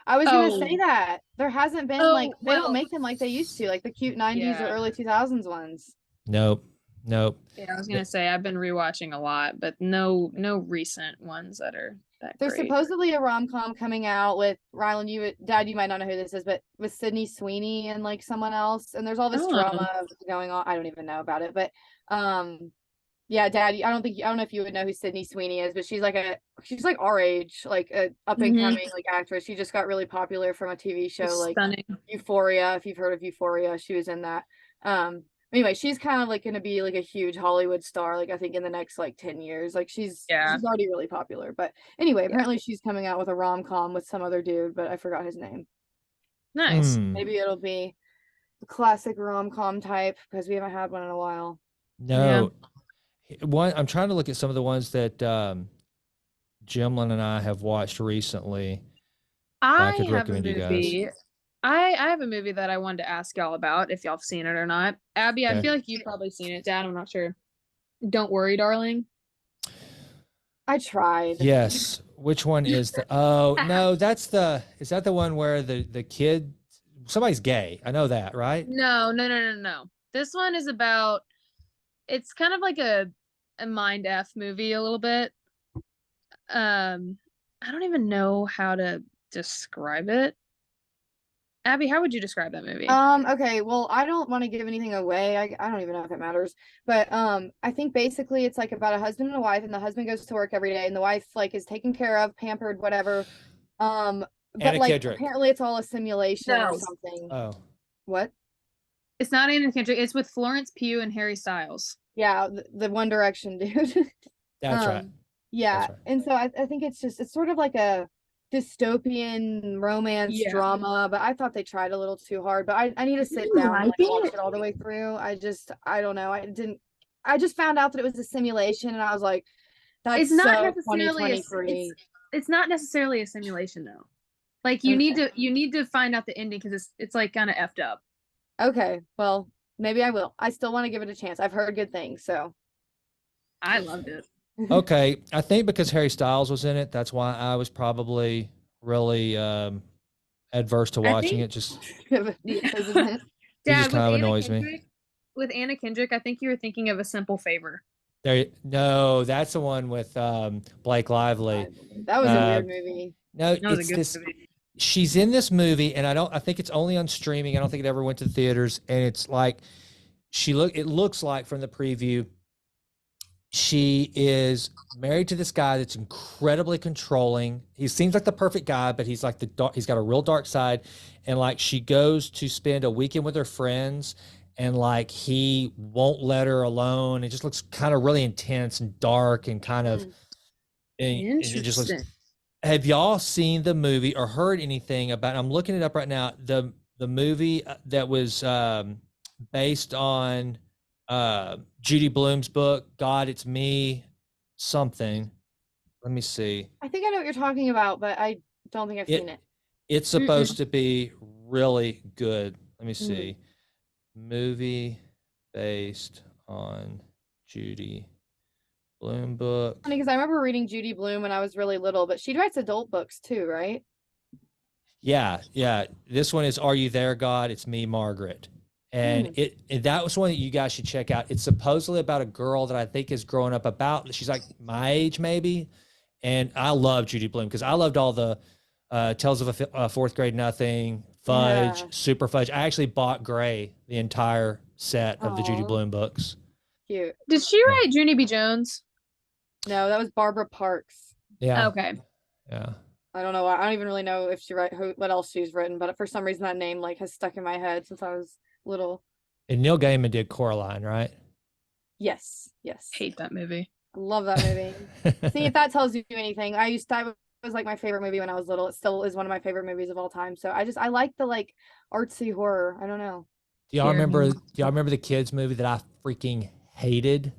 I was gonna say that there hasn't been they don't make them like they used to, like the cute 90s or early 2000s ones. Nope. Yeah, I was gonna say I've been rewatching a lot, but no recent ones that are that There's great. supposedly a rom-com coming out with Rylan. Dad, you might not know who this is, but with Sydney Sweeney and like someone else, and there's all this drama going on. I don't even know about it, but yeah, Dad, I don't know if you would know who Sydney Sweeney is, but she's like our age, like a up and coming like actress. She just got really popular from a TV show like Euphoria. If you've heard of Euphoria, she was in that. Anyway, she's kind of like going to be like a huge Hollywood star, like I think in the next like 10 years. Like she's already really popular. But anyway, apparently she's coming out with a rom-com with some other dude, but I forgot his name. Nice. Maybe it'll be a classic rom-com type because we haven't had one in a while. No. One, I'm trying to look at some of the ones that Jimlin and I have watched recently. I could recommend you guys. I have a movie that I wanted to ask y'all about if y'all have seen it or not. Abby, I feel like you've probably seen it. Dad, I'm not sure. Don't Worry, Darling. I tried. Yes. Which one is the? Oh no, is that the one where the kid, somebody's gay? I know that, right? No. This one is about. It's kind of like a mind F movie a little bit. I don't even know how to describe it. Abby, how would you describe that movie? Okay, well, I don't want to give anything away. I don't even know if it matters. But I think basically it's like about a husband and a wife, and the husband goes to work every day, and the wife like is taken care of, pampered, whatever. But like Kendrick. Apparently it's all a simulation or something. Oh. What? It's not Anna Kendrick. It's with Florence Pugh and Harry Styles. Yeah, the One Direction dude. That's right. Yeah, that's right. And so I think it's sort of like a dystopian romance drama, but I thought they tried a little too hard. But I need to sit down and like, watch it all the way through. I don't know. I just found out that it was a simulation, and I was like, that's it's not necessarily 2023. It's not necessarily a simulation though. Like you need to find out the ending because it's like kind of effed up. Okay, well, maybe I will. I still want to give it a chance. I've heard good things, so. I loved it. Okay, I think because Harry Styles was in it, that's why I was probably really adverse to watching it. Just Dad, just kind of annoys me. With Anna Kendrick, I think you were thinking of A Simple Favor. No, that's the one with Blake Lively. That was a weird movie. No, it's this. Movie. She's in this movie, and I think it's only on streaming. I don't think it ever went to the theaters. And it's like it looks like from the preview, she is married to this guy that's incredibly controlling. He seems like the perfect guy, but he's like he's got a real dark side. And like she goes to spend a weekend with her friends, and like he won't let her alone. It just looks kind of really intense and dark and kind of. And it just looks. Have y'all seen the movie or heard anything about? I'm looking it up right now. The movie that was based on Judy Blume's book, God, It's Me, something. Let me see. I think I know what you're talking about, but I don't think I've seen it. It's supposed to be really good. Let me see. Movie based on Judy Blume book. Funny, because I remember reading Judy Blume when I was really little, but she writes adult books too, right? Yeah. This one is Are You There, God? It's Me, Margaret. And that was one that you guys should check out. It's supposedly about a girl that I think is growing up she's like my age maybe. And I love Judy Blume because I loved all the Tales of a Fourth Grade Nothing, Fudge, Super Fudge. I actually bought Gray, the entire set of the Judy Blume books. Cute. Did she write Junie B. Jones? No, that was Barbara Parks. Yeah. Okay. Yeah. I don't know. I don't even really know if what else she's written, but for some reason that name like has stuck in my head since I was little. And Neil Gaiman did Coraline, right? Yes. Hate that movie. I love that movie. See if that tells you anything. That was like my favorite movie when I was little. It still is one of my favorite movies of all time. So I like the like artsy horror. I don't know. Do y'all remember the kids movie that I freaking hated?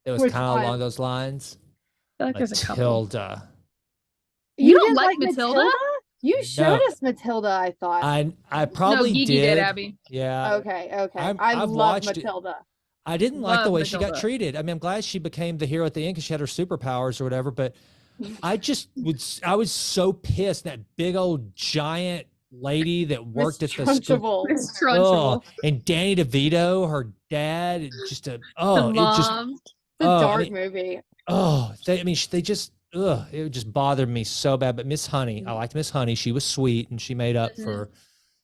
It was Which kind of one? along those lines. I feel like there's a couple. Matilda. You don't didn't like Matilda? You showed No. us Matilda, I thought. I probably no, Gigi did, Abby. Yeah. Okay. I've love watched it. Matilda. I didn't like the Love way she got Matilda. treated. I mean, I'm glad she became the hero at the end because she had her superpowers or whatever. But I was so pissed. That big old giant lady that worked at the school. Trunchbull. It's Trunchbull. And Danny DeVito, her dad, just The mom. It's a dark movie. they just, it just bothered me so bad. But Miss Honey, I liked Miss Honey. She was sweet and she made up for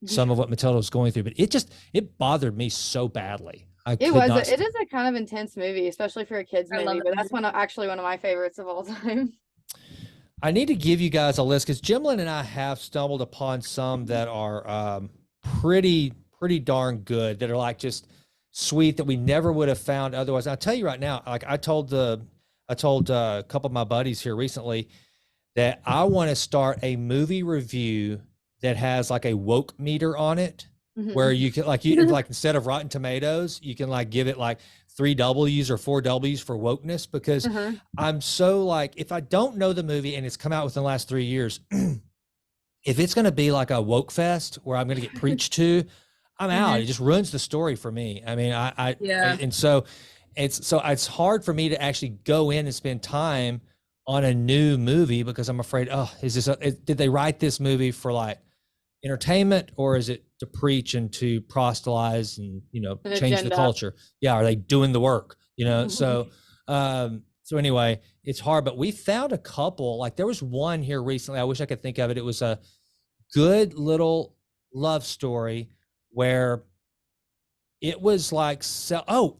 some of what Matilda was going through. But it bothered me so badly. It is a kind of intense movie, especially for a kid's movie. But that's actually one of my favorites of all time. I need to give you guys a list because Jimlin and I have stumbled upon some that are pretty darn good, that are like just sweet, that we never would have found otherwise. I'll tell you right now, like I told a couple of my buddies here recently that I want to start a movie review that has like a woke meter on it, where you can like instead of Rotten Tomatoes, you can like give it like 3 W's or 4 W's for wokeness, because I'm so like, if I don't know the movie and it's come out within the last 3 years, if it's going to be like a woke fest where I'm going to get preached to, I'm out. It just ruins the story for me. I mean, and so it's hard for me to actually go in and spend time on a new movie because I'm afraid, did they write this movie for like entertainment, or is it to preach and to proselytize and change agenda. the culture? Are they doing the work? So anyway, it's hard. But we found a couple. Like there was one here recently, I wish I could think of it. It was a good little love story where it was like,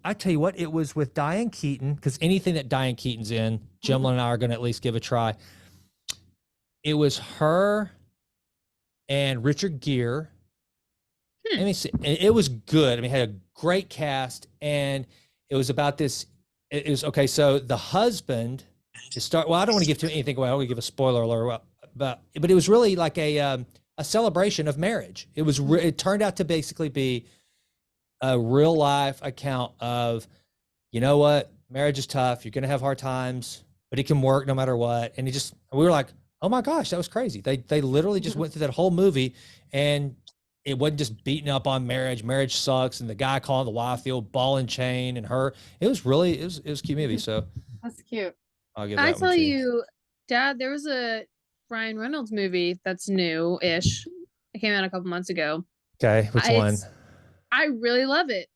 I tell you what, it was with Diane Keaton, because anything that Diane Keaton's in, Jimlin and I are going to at least give a try. It was her and Richard Gere. Let me see. It was good. I mean, it had a great cast, and it was about this. It was okay. So the husband well, I don't want to give anything away. I don't want to give a spoiler alert, but it was really like a celebration of marriage. It turned out to basically be a real life account of, you know what, marriage is tough. You're going to have hard times, but it can work no matter what. And we were like, oh my gosh, that was crazy. They literally just went through that whole movie, and it wasn't just beating up on marriage. Marriage sucks. And the guy calling the wife the old ball and chain, and her, it was a cute movie. So that's cute. I'll give that one tell to you, Dad, there was a Ryan Reynolds movie that's new-ish. It came out a couple months ago. Okay. Which one? I really love it.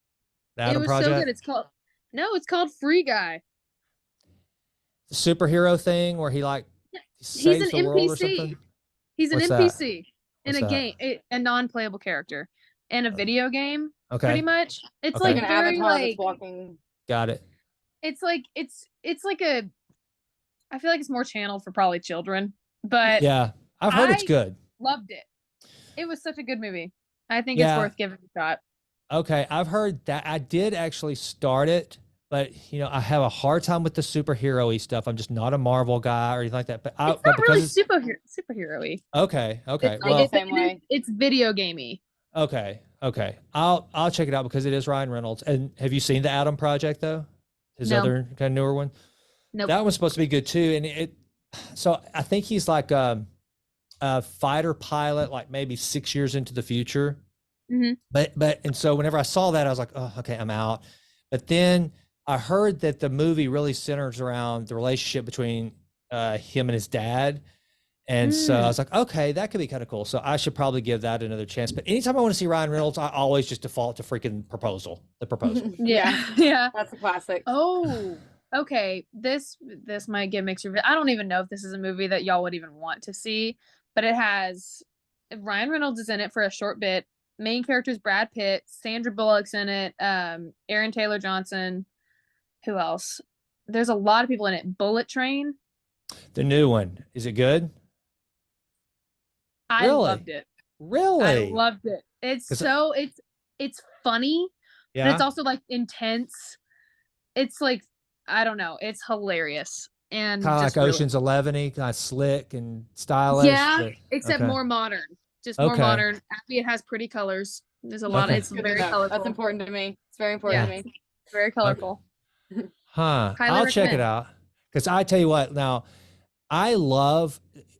The Adam it was Project? So good. It's called Free Guy. The superhero thing where he like saves the world or something? He's an What's NPC that? in a game, a non-playable character in a video game. Okay. Pretty much. It's Okay. like an very avatar like that's walking. Got it. it's like I feel like it's more channeled for probably children, but Yeah, I've heard it's good. Loved it. It was such a good movie. I think it's worth giving a shot. Okay, I've heard that. I did actually start it, but I have a hard time with the superhero-y stuff. I'm just not a Marvel guy or anything like that. But it's not really superhero-y. Okay. It's video gamey. Okay. I'll check it out because it is Ryan Reynolds. And have you seen the Adam Project though? His other kind of newer one. Nope. That one's supposed to be good too. And so I think he's like a fighter pilot, like maybe 6 years into the future. And so whenever I saw that, I was like, oh, okay, I'm out. But then I heard that the movie really centers around the relationship between him and his dad. And so I was like, okay, that could be kind of cool. So I should probably give that another chance. But anytime I want to see Ryan Reynolds, I always just default to freaking The Proposal. Yeah. That's a classic. Oh, okay. This might get mixed reviews. I don't even know if this is a movie that y'all would even want to see, but it has Ryan Reynolds is in it for a short bit. Main character is Brad Pitt. Sandra Bullock's in it. Aaron Taylor Johnson. Who else? There's a lot of people in it. Bullet Train. The new one. Is it good? I loved it. Really? I loved it. It's funny, but it's also like intense. It's like, I don't know. It's hilarious. And kind of like Ocean's 11-y, kind of slick and stylish. Yeah, except more modern. Just more modern. It has pretty colors. There's a lot. Okay. It's Good to very know. colorful. That's important to me. It's very important Yeah. to me. Very colorful. Huh. Highly I'll check it recommend. out. Because I tell you what, now I love,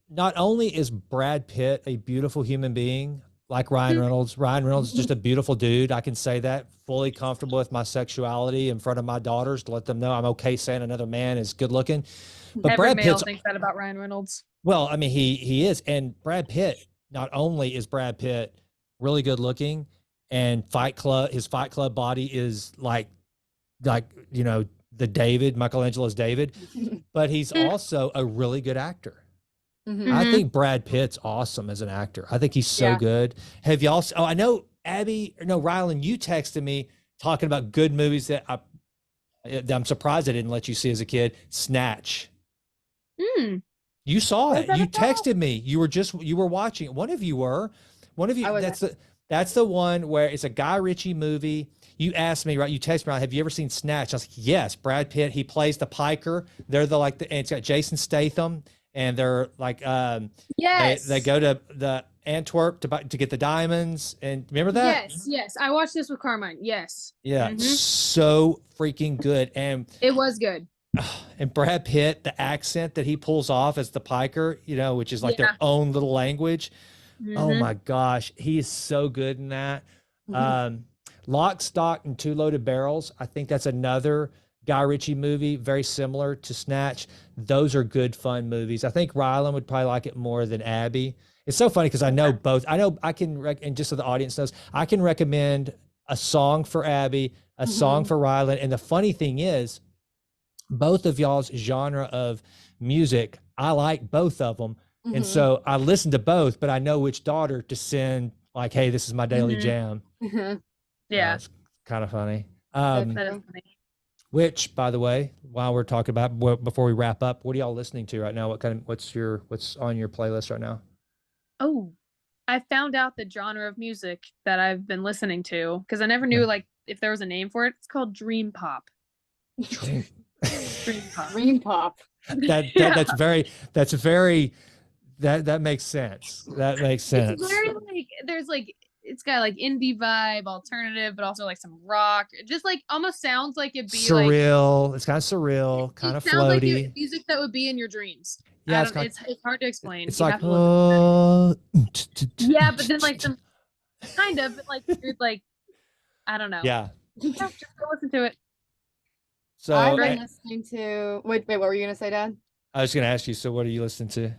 not only is Brad Pitt a beautiful human being like Ryan Reynolds. Ryan Reynolds is just a beautiful dude. I can say that, fully comfortable with my sexuality in front of my daughters to let them know I'm okay saying another man is good looking. But Every Brad male Pitt's, thinks that about Ryan Reynolds. well, I mean, he is. And Brad Pitt, not only is Brad Pitt really good looking, and his Fight Club body is like, you know, the David, Michelangelo's David, but he's also a really good actor. Mhm. I Mhm. think Brad Pitt's awesome as an actor. I think he's so Yeah. good. Have y'all? Oh, I know Rylan, you texted me talking about good movies that I'm surprised I didn't let you see as a kid. Snatch. Mm. You saw What is it. that You about? texted me. You were watching it. One of you were. One of you. I wasn't. That's the one where it's a Guy Ritchie movie. You asked me, right? You texted me, have you ever seen Snatch? I was like, yes. Brad Pitt. He plays the piker. They're and it's got Jason Statham, and they're like, Yes. they go to the Antwerp to get the diamonds. And remember that? Yes. I watched this with Carmine. Yes. Yeah, Mhm. so freaking good. It was good. And Brad Pitt, the accent that he pulls off as the piker, you know, which is like Yeah. their own little language. Oh Mhm. my gosh, he is so good in that. Lock, Stock, and Two Loaded Barrels. I think that's another Guy Ritchie movie, very similar to Snatch. Those are good, fun movies. I think Rylan would probably like it more than Abby. It's so funny because I know both. I know I can, and just so the audience knows, I can recommend a song for Abby, a song for Rylan. And the funny thing is, both of y'all's genre of music, I like both of them. And so I listen to both, but I know which daughter to send, like, hey, this is my daily Mhm. jam. Yeah. It's kind of funny. That is funny. Which, by the way, while we're talking about, before we wrap up, what are y'all listening to right now? What's on your playlist right now? Oh, I found out the genre of music that I've been listening to because I never knew like if there was a name for it. It's called dream pop. Dream. Dream pop. Dream pop. That's very that makes sense. That makes sense. It's very like there's like it's got like indie vibe, alternative, but also like some rock. It just like almost sounds like it'd be like Surreal. It's kind of surreal, kind it of sounds like floaty. music that would be in your dreams. Yeah, It's hard to explain. It's You like, have to listen. oh, Yeah, but then like some kind of but, like you're like I don't know. yeah. Just go listen to it. So I've been listening to. Wait, what were you gonna say, Dad? I was going to ask you. So what are you listening to?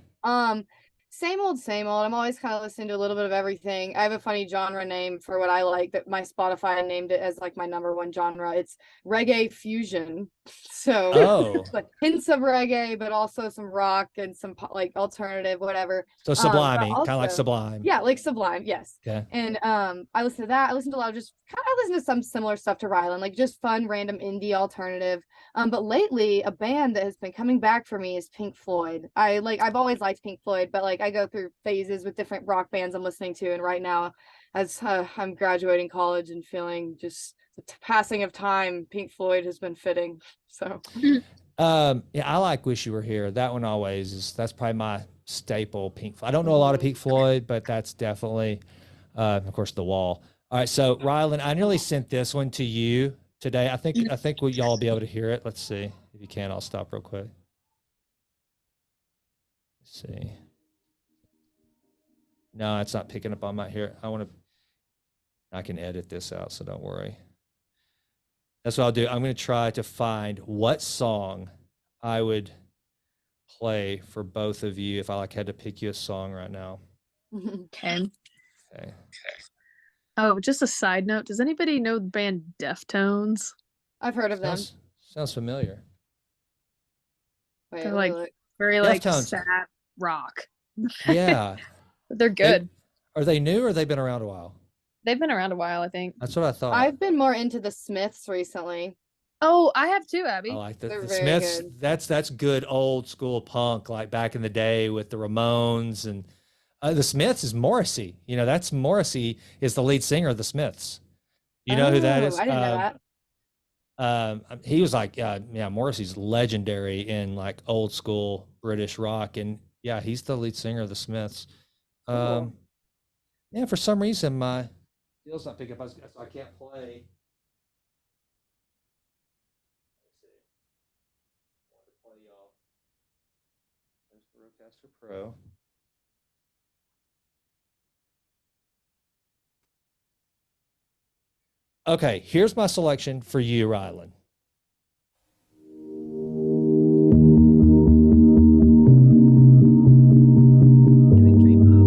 Same old, same old. I'm always kind of listening to a little bit of everything. I have a funny genre name for what I like that my Spotify named it as like my #1 genre. It's reggae fusion. So Oh, like hints of reggae, but also some rock and some like alternative, whatever. so But Sublime, kind of like also- Sublime. Yeah, like Sublime, yes. Okay. And I listen to that. I listen to a lot of just kind of listen to some similar stuff to Rylan, like just fun, random indie alternative. But lately, a band that has been coming back for me is Pink Floyd. I've always liked Pink Floyd, but like I go through phases with different rock bands I'm listening to, and right now, as I'm graduating college and feeling just the passing of time, Pink Floyd has been fitting. So Yeah, I like Wish You Were Here. That one always is. That's probably my staple Pink Floyd. I don't know a lot of Pink Floyd, but that's definitely, of course, The Wall. All right, so Rylan, I nearly sent this one to you today. I think y'all will be able to hear it. Let's see if you can. I'll stop real quick. Let's see. No, it's not picking up on my here. I can edit this out, so don't worry. That's what I'll do. I'm going to try to find what song I would play for both of you if I had to pick you a song right now. Okay. Okay. Oh, just a side note. Does anybody know the band Deftones? I've heard of them. Sounds familiar. Wait, They're let me like look. very like Deftones. sad rock. Yeah. But they're good. Are they new or they've been around a while? They've been around a while, I think. That's what I thought. I've been more into the Smiths recently. Oh, I have too, Abby. I like They're the very Smiths. good. That's good old school punk, like back in the day with the Ramones, and the Smiths is Morrissey. You know, that's Morrissey is the lead singer of the Smiths. You know who that is? I didn't know that. He was like, yeah, Morrissey's legendary in like old school British rock, and yeah, he's the lead singer of the Smiths. Cool. Yeah, for some reason my Steel's not picking up, so I can't play. Let's see. I want to play y'all. There's the Rodecaster Pro. Okay, here's my selection for you, Rylan.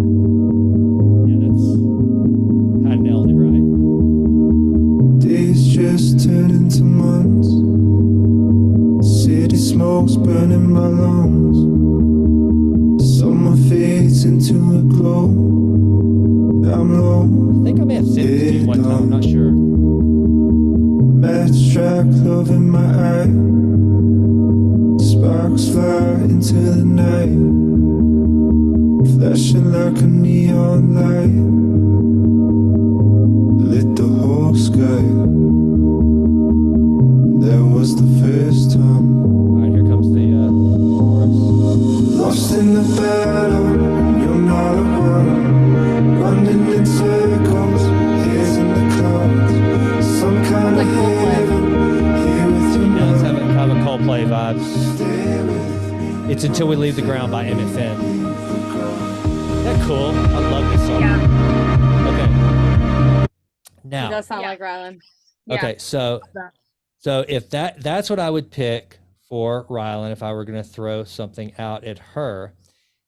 Yeah, that's kind of nailed it, right? Days just turn into months. City smoke's burning my lungs. Summer fades into a glow. I'm low. I think I may have sent this to you one time, I'm not sure. Matchtrack love in my eye. Sparks fly into the night, flashing like a neon light. Lit the whole sky. That was the first time. All right, here comes the chorus. Lost in the battle, you're not alone. Running in circles, here's in the clouds. Some kind Like of Coldplay. heaven, here with you It does have a now. kind of a Coldplay vibe. Stay with me. It's Until We Leave the Ground by MFN. Isn't that cool? I love this song. Yeah. Okay. It Now, does sound Yeah. like Rylan. Yeah. okay, so that. if that's what I would pick for Rylan if I were going to throw something out at her.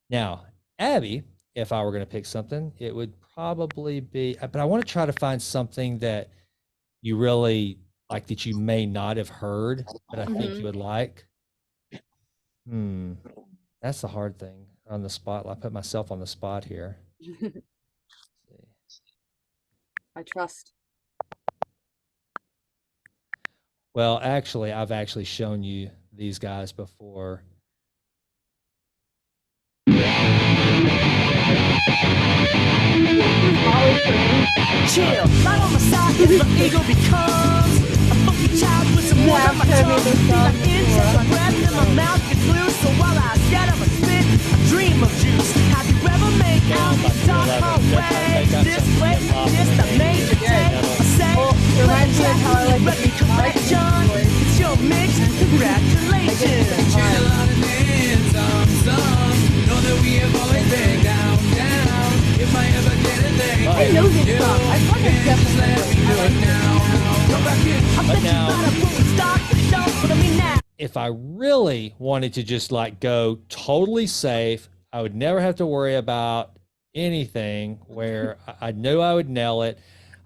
Now, Abby, if I were going to pick something, it would probably be, but I want to try to find something that you really like that you may not have heard, but I think you would like. That's the hard thing on the spot. I put myself on the spot here. Let's see. I trust. Well, actually, I've actually shown you these guys before. Chill, right on my side is my ego becomes a funky child with some more on my tongue. Feel like insects, my breath in my mouth gets loose. So while I scatter my spit, I dream of juice. Have you ever made out the dark hallway? This way, just a major day. I say, It reminds me of how I like the beach right, John? It's your mix. Congratulations. I know this song. I thought I definitely would. I like But now, now. if I really wanted to just like go totally safe, I would never have to worry about anything where I knew I would nail it.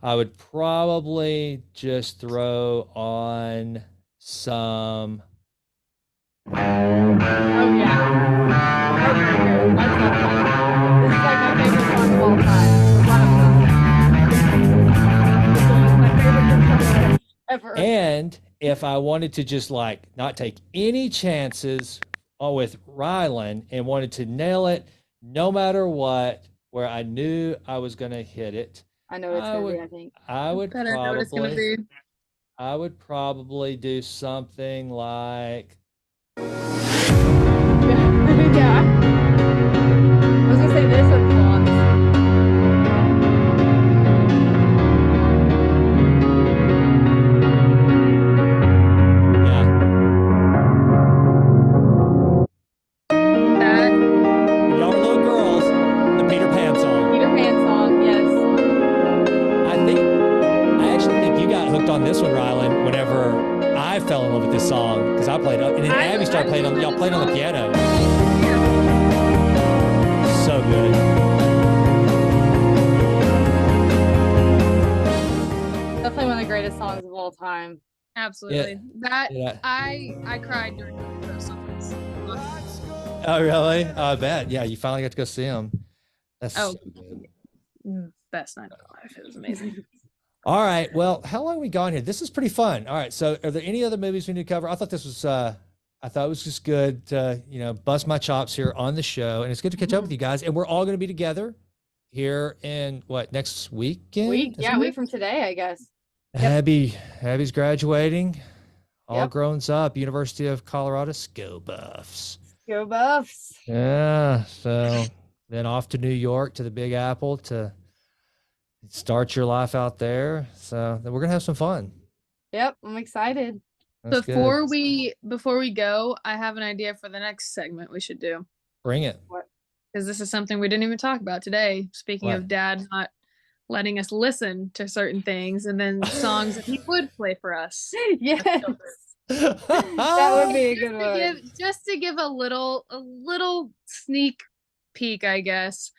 I would probably just throw on some. Oh yeah. Okay, good. I love that. This is like my favorite song of all time. One of them. My favorite song ever. And if I wanted to just like not take any chances with Rylan and wanted to nail it no matter what, where I knew I was going to hit it, I know what it's gonna be, I think. I would Better know what it's gonna probably, be. I would probably do something like. Yeah. I was gonna say this or Blondes. Yeah. That Y'all were little girls, the Peter Pan song. Peter Pan song, yes. I actually think you got hooked on this one, Rylan, whenever I fell in love with this song because I played, and then Abby started playing on, y'all played on the piano. So good. Definitely one of the greatest songs of all time. absolutely. That Yeah. I cried during those songs. Oh, really? I bet. Yeah, you finally got to go see him. That's Oh. so good. Best night of my life. It was amazing. All right. Well, how long have we gone here? This is pretty fun. All right. So, are there any other movies we need to cover? I thought this was. I thought it was just good to, bust my chops here on the show, and it's good to catch up with you guys. And we're all going to be together here in next weekend? Week, yeah, isn't a it? week from today, I guess. Abby's graduating, all Yep. grown up. University of Colorado, Go Buffs. Go Buffs. Yeah. So then off to New York to the Big Apple to start your life out there. So we're gonna have some fun. Yep, I'm excited. That's Before good. we go, I have an idea for the next segment we should do. Bring it. Because this is something we didn't even talk about today. Speaking What? of dad not letting us listen to certain things and then songs that he would play for us. Yes. That would be a good one. Just to give a little sneak peek, I guess.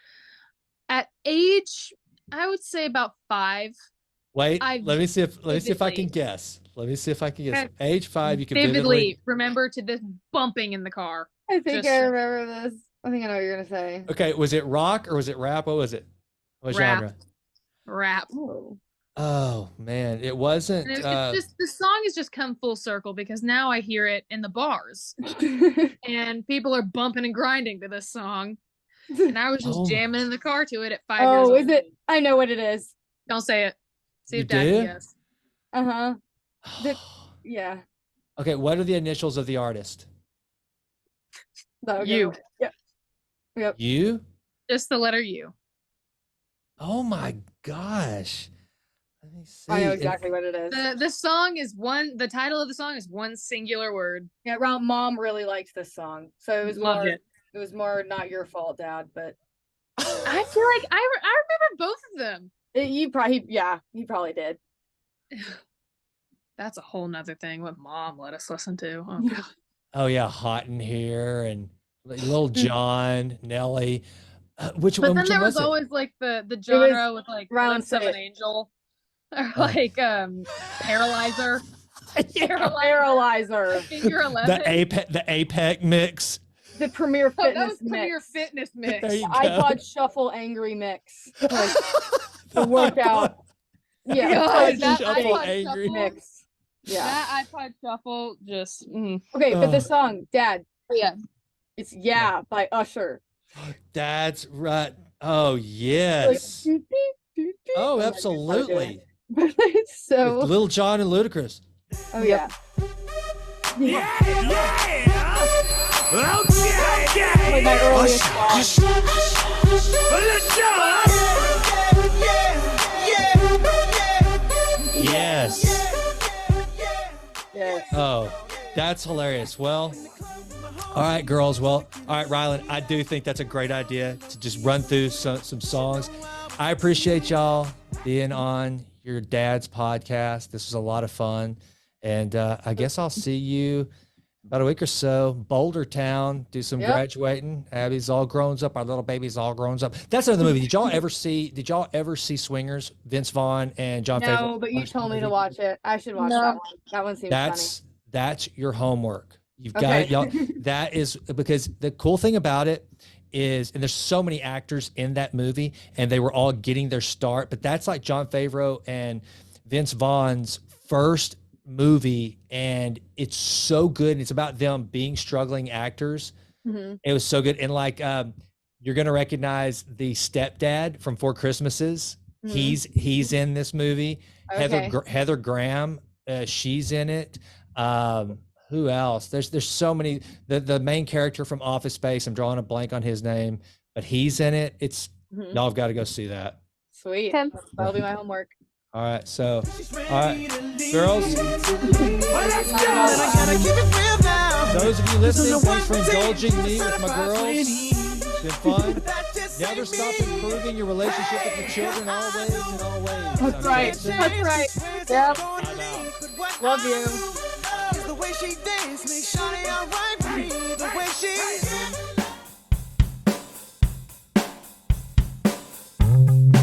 At age, I would say about 5. Wait, I let me see if I can vividly- guess. Let me see if I can guess. Okay. Age 5, you can Vividly remember to this bumping in the car. I think Just- I remember this. I think I know what you're gonna say. Okay, was it rock or was it rap? What was it? What Rap. genre? Rap. Oh. Oh man, it wasn't. And it's just the song has just come full circle because now I hear it in the bars and people are bumping and grinding to this song. And I was just Oh. jamming in the car to it at 5 years Oh, old. is it? I know what it is. Don't say it. See You if Dad do? can guess. Uh-huh. Yeah. Okay, what are the initials of the artist? That would You. go- Yep. Yep. You? Just the letter U. Oh my gosh. Let me see. I know And- exactly what it is. The song is the title of the song is one singular word. Yeah, Mom really liked this song, so it was Loved more. it. It was more not your fault, Dad, but I feel like I remember both of them. he probably did. That's a whole nother thing what Mom let us listen to. Oh, God. Oh yeah, Hot in Here and Little John, Nelly. Which But one? then Which there one was was it? always like the genre with like Round Lips of an Six. Angel. Or like Paralyzer. Paralyzer, Figure 11. The APEC mix. the Premier Oh, that Fitness was mix, Premier Fitness Mix. There you go. iPod Shuffle Angry Mix, like the workout. Yeah, God, like that Shuffle iPod Angry. Shuffle, mix. Yeah. that iPod Shuffle just Okay, but Ugh. the song, Dad, yeah. it's "Yeah" by Usher. That's right. Oh Like, yes. doo, doo, doo, doo. Oh, my God, absolutely. But it's so. With Little John and Ludacris. Oh yeah. Yeah. Like my earliest song. Yes. Yeah. Oh, that's hilarious. Well, all right, girls. Well, all right, Rylan, I do think that's a great idea to just run through some songs. I appreciate y'all being on your dad's podcast. This was a lot of fun. And I guess I'll see you about a week or so. Boulder Town, do some Yep. graduating. Abby's all grown up. Our little baby's all grown up. That's another movie. Did y'all ever see Swingers? Vince Vaughn and John Favreau? No, but you told me to watch it. I should watch No. that one. That one seems That's your homework. You've got Okay. it, y'all. That is because the cool thing about it is, and there's so many actors in that movie, and they were all getting their start. But that's like John Favreau and Vince Vaughn's first movie, and it's so good. And it's about them being struggling actors. funny. It was so good, and like you're gonna recognize the stepdad from Four Christmases. Mhm. He's in this movie. Okay. Heather Graham, she's in it. Who else? There's so many. The main character from Office Space, I'm drawing a blank on his name, but he's in it. It's Mhm. y'all have got to go see that. Sweet. Okay. That'll be my homework. All right, so all right, girls. Those of you listening, thanks for indulging me with my girls. It's been fun. Never stop improving your relationship with your children, always and always. That's right. That's right. Yep. I'm out. Love you. The way she dance makes Shawty alright for me. The way she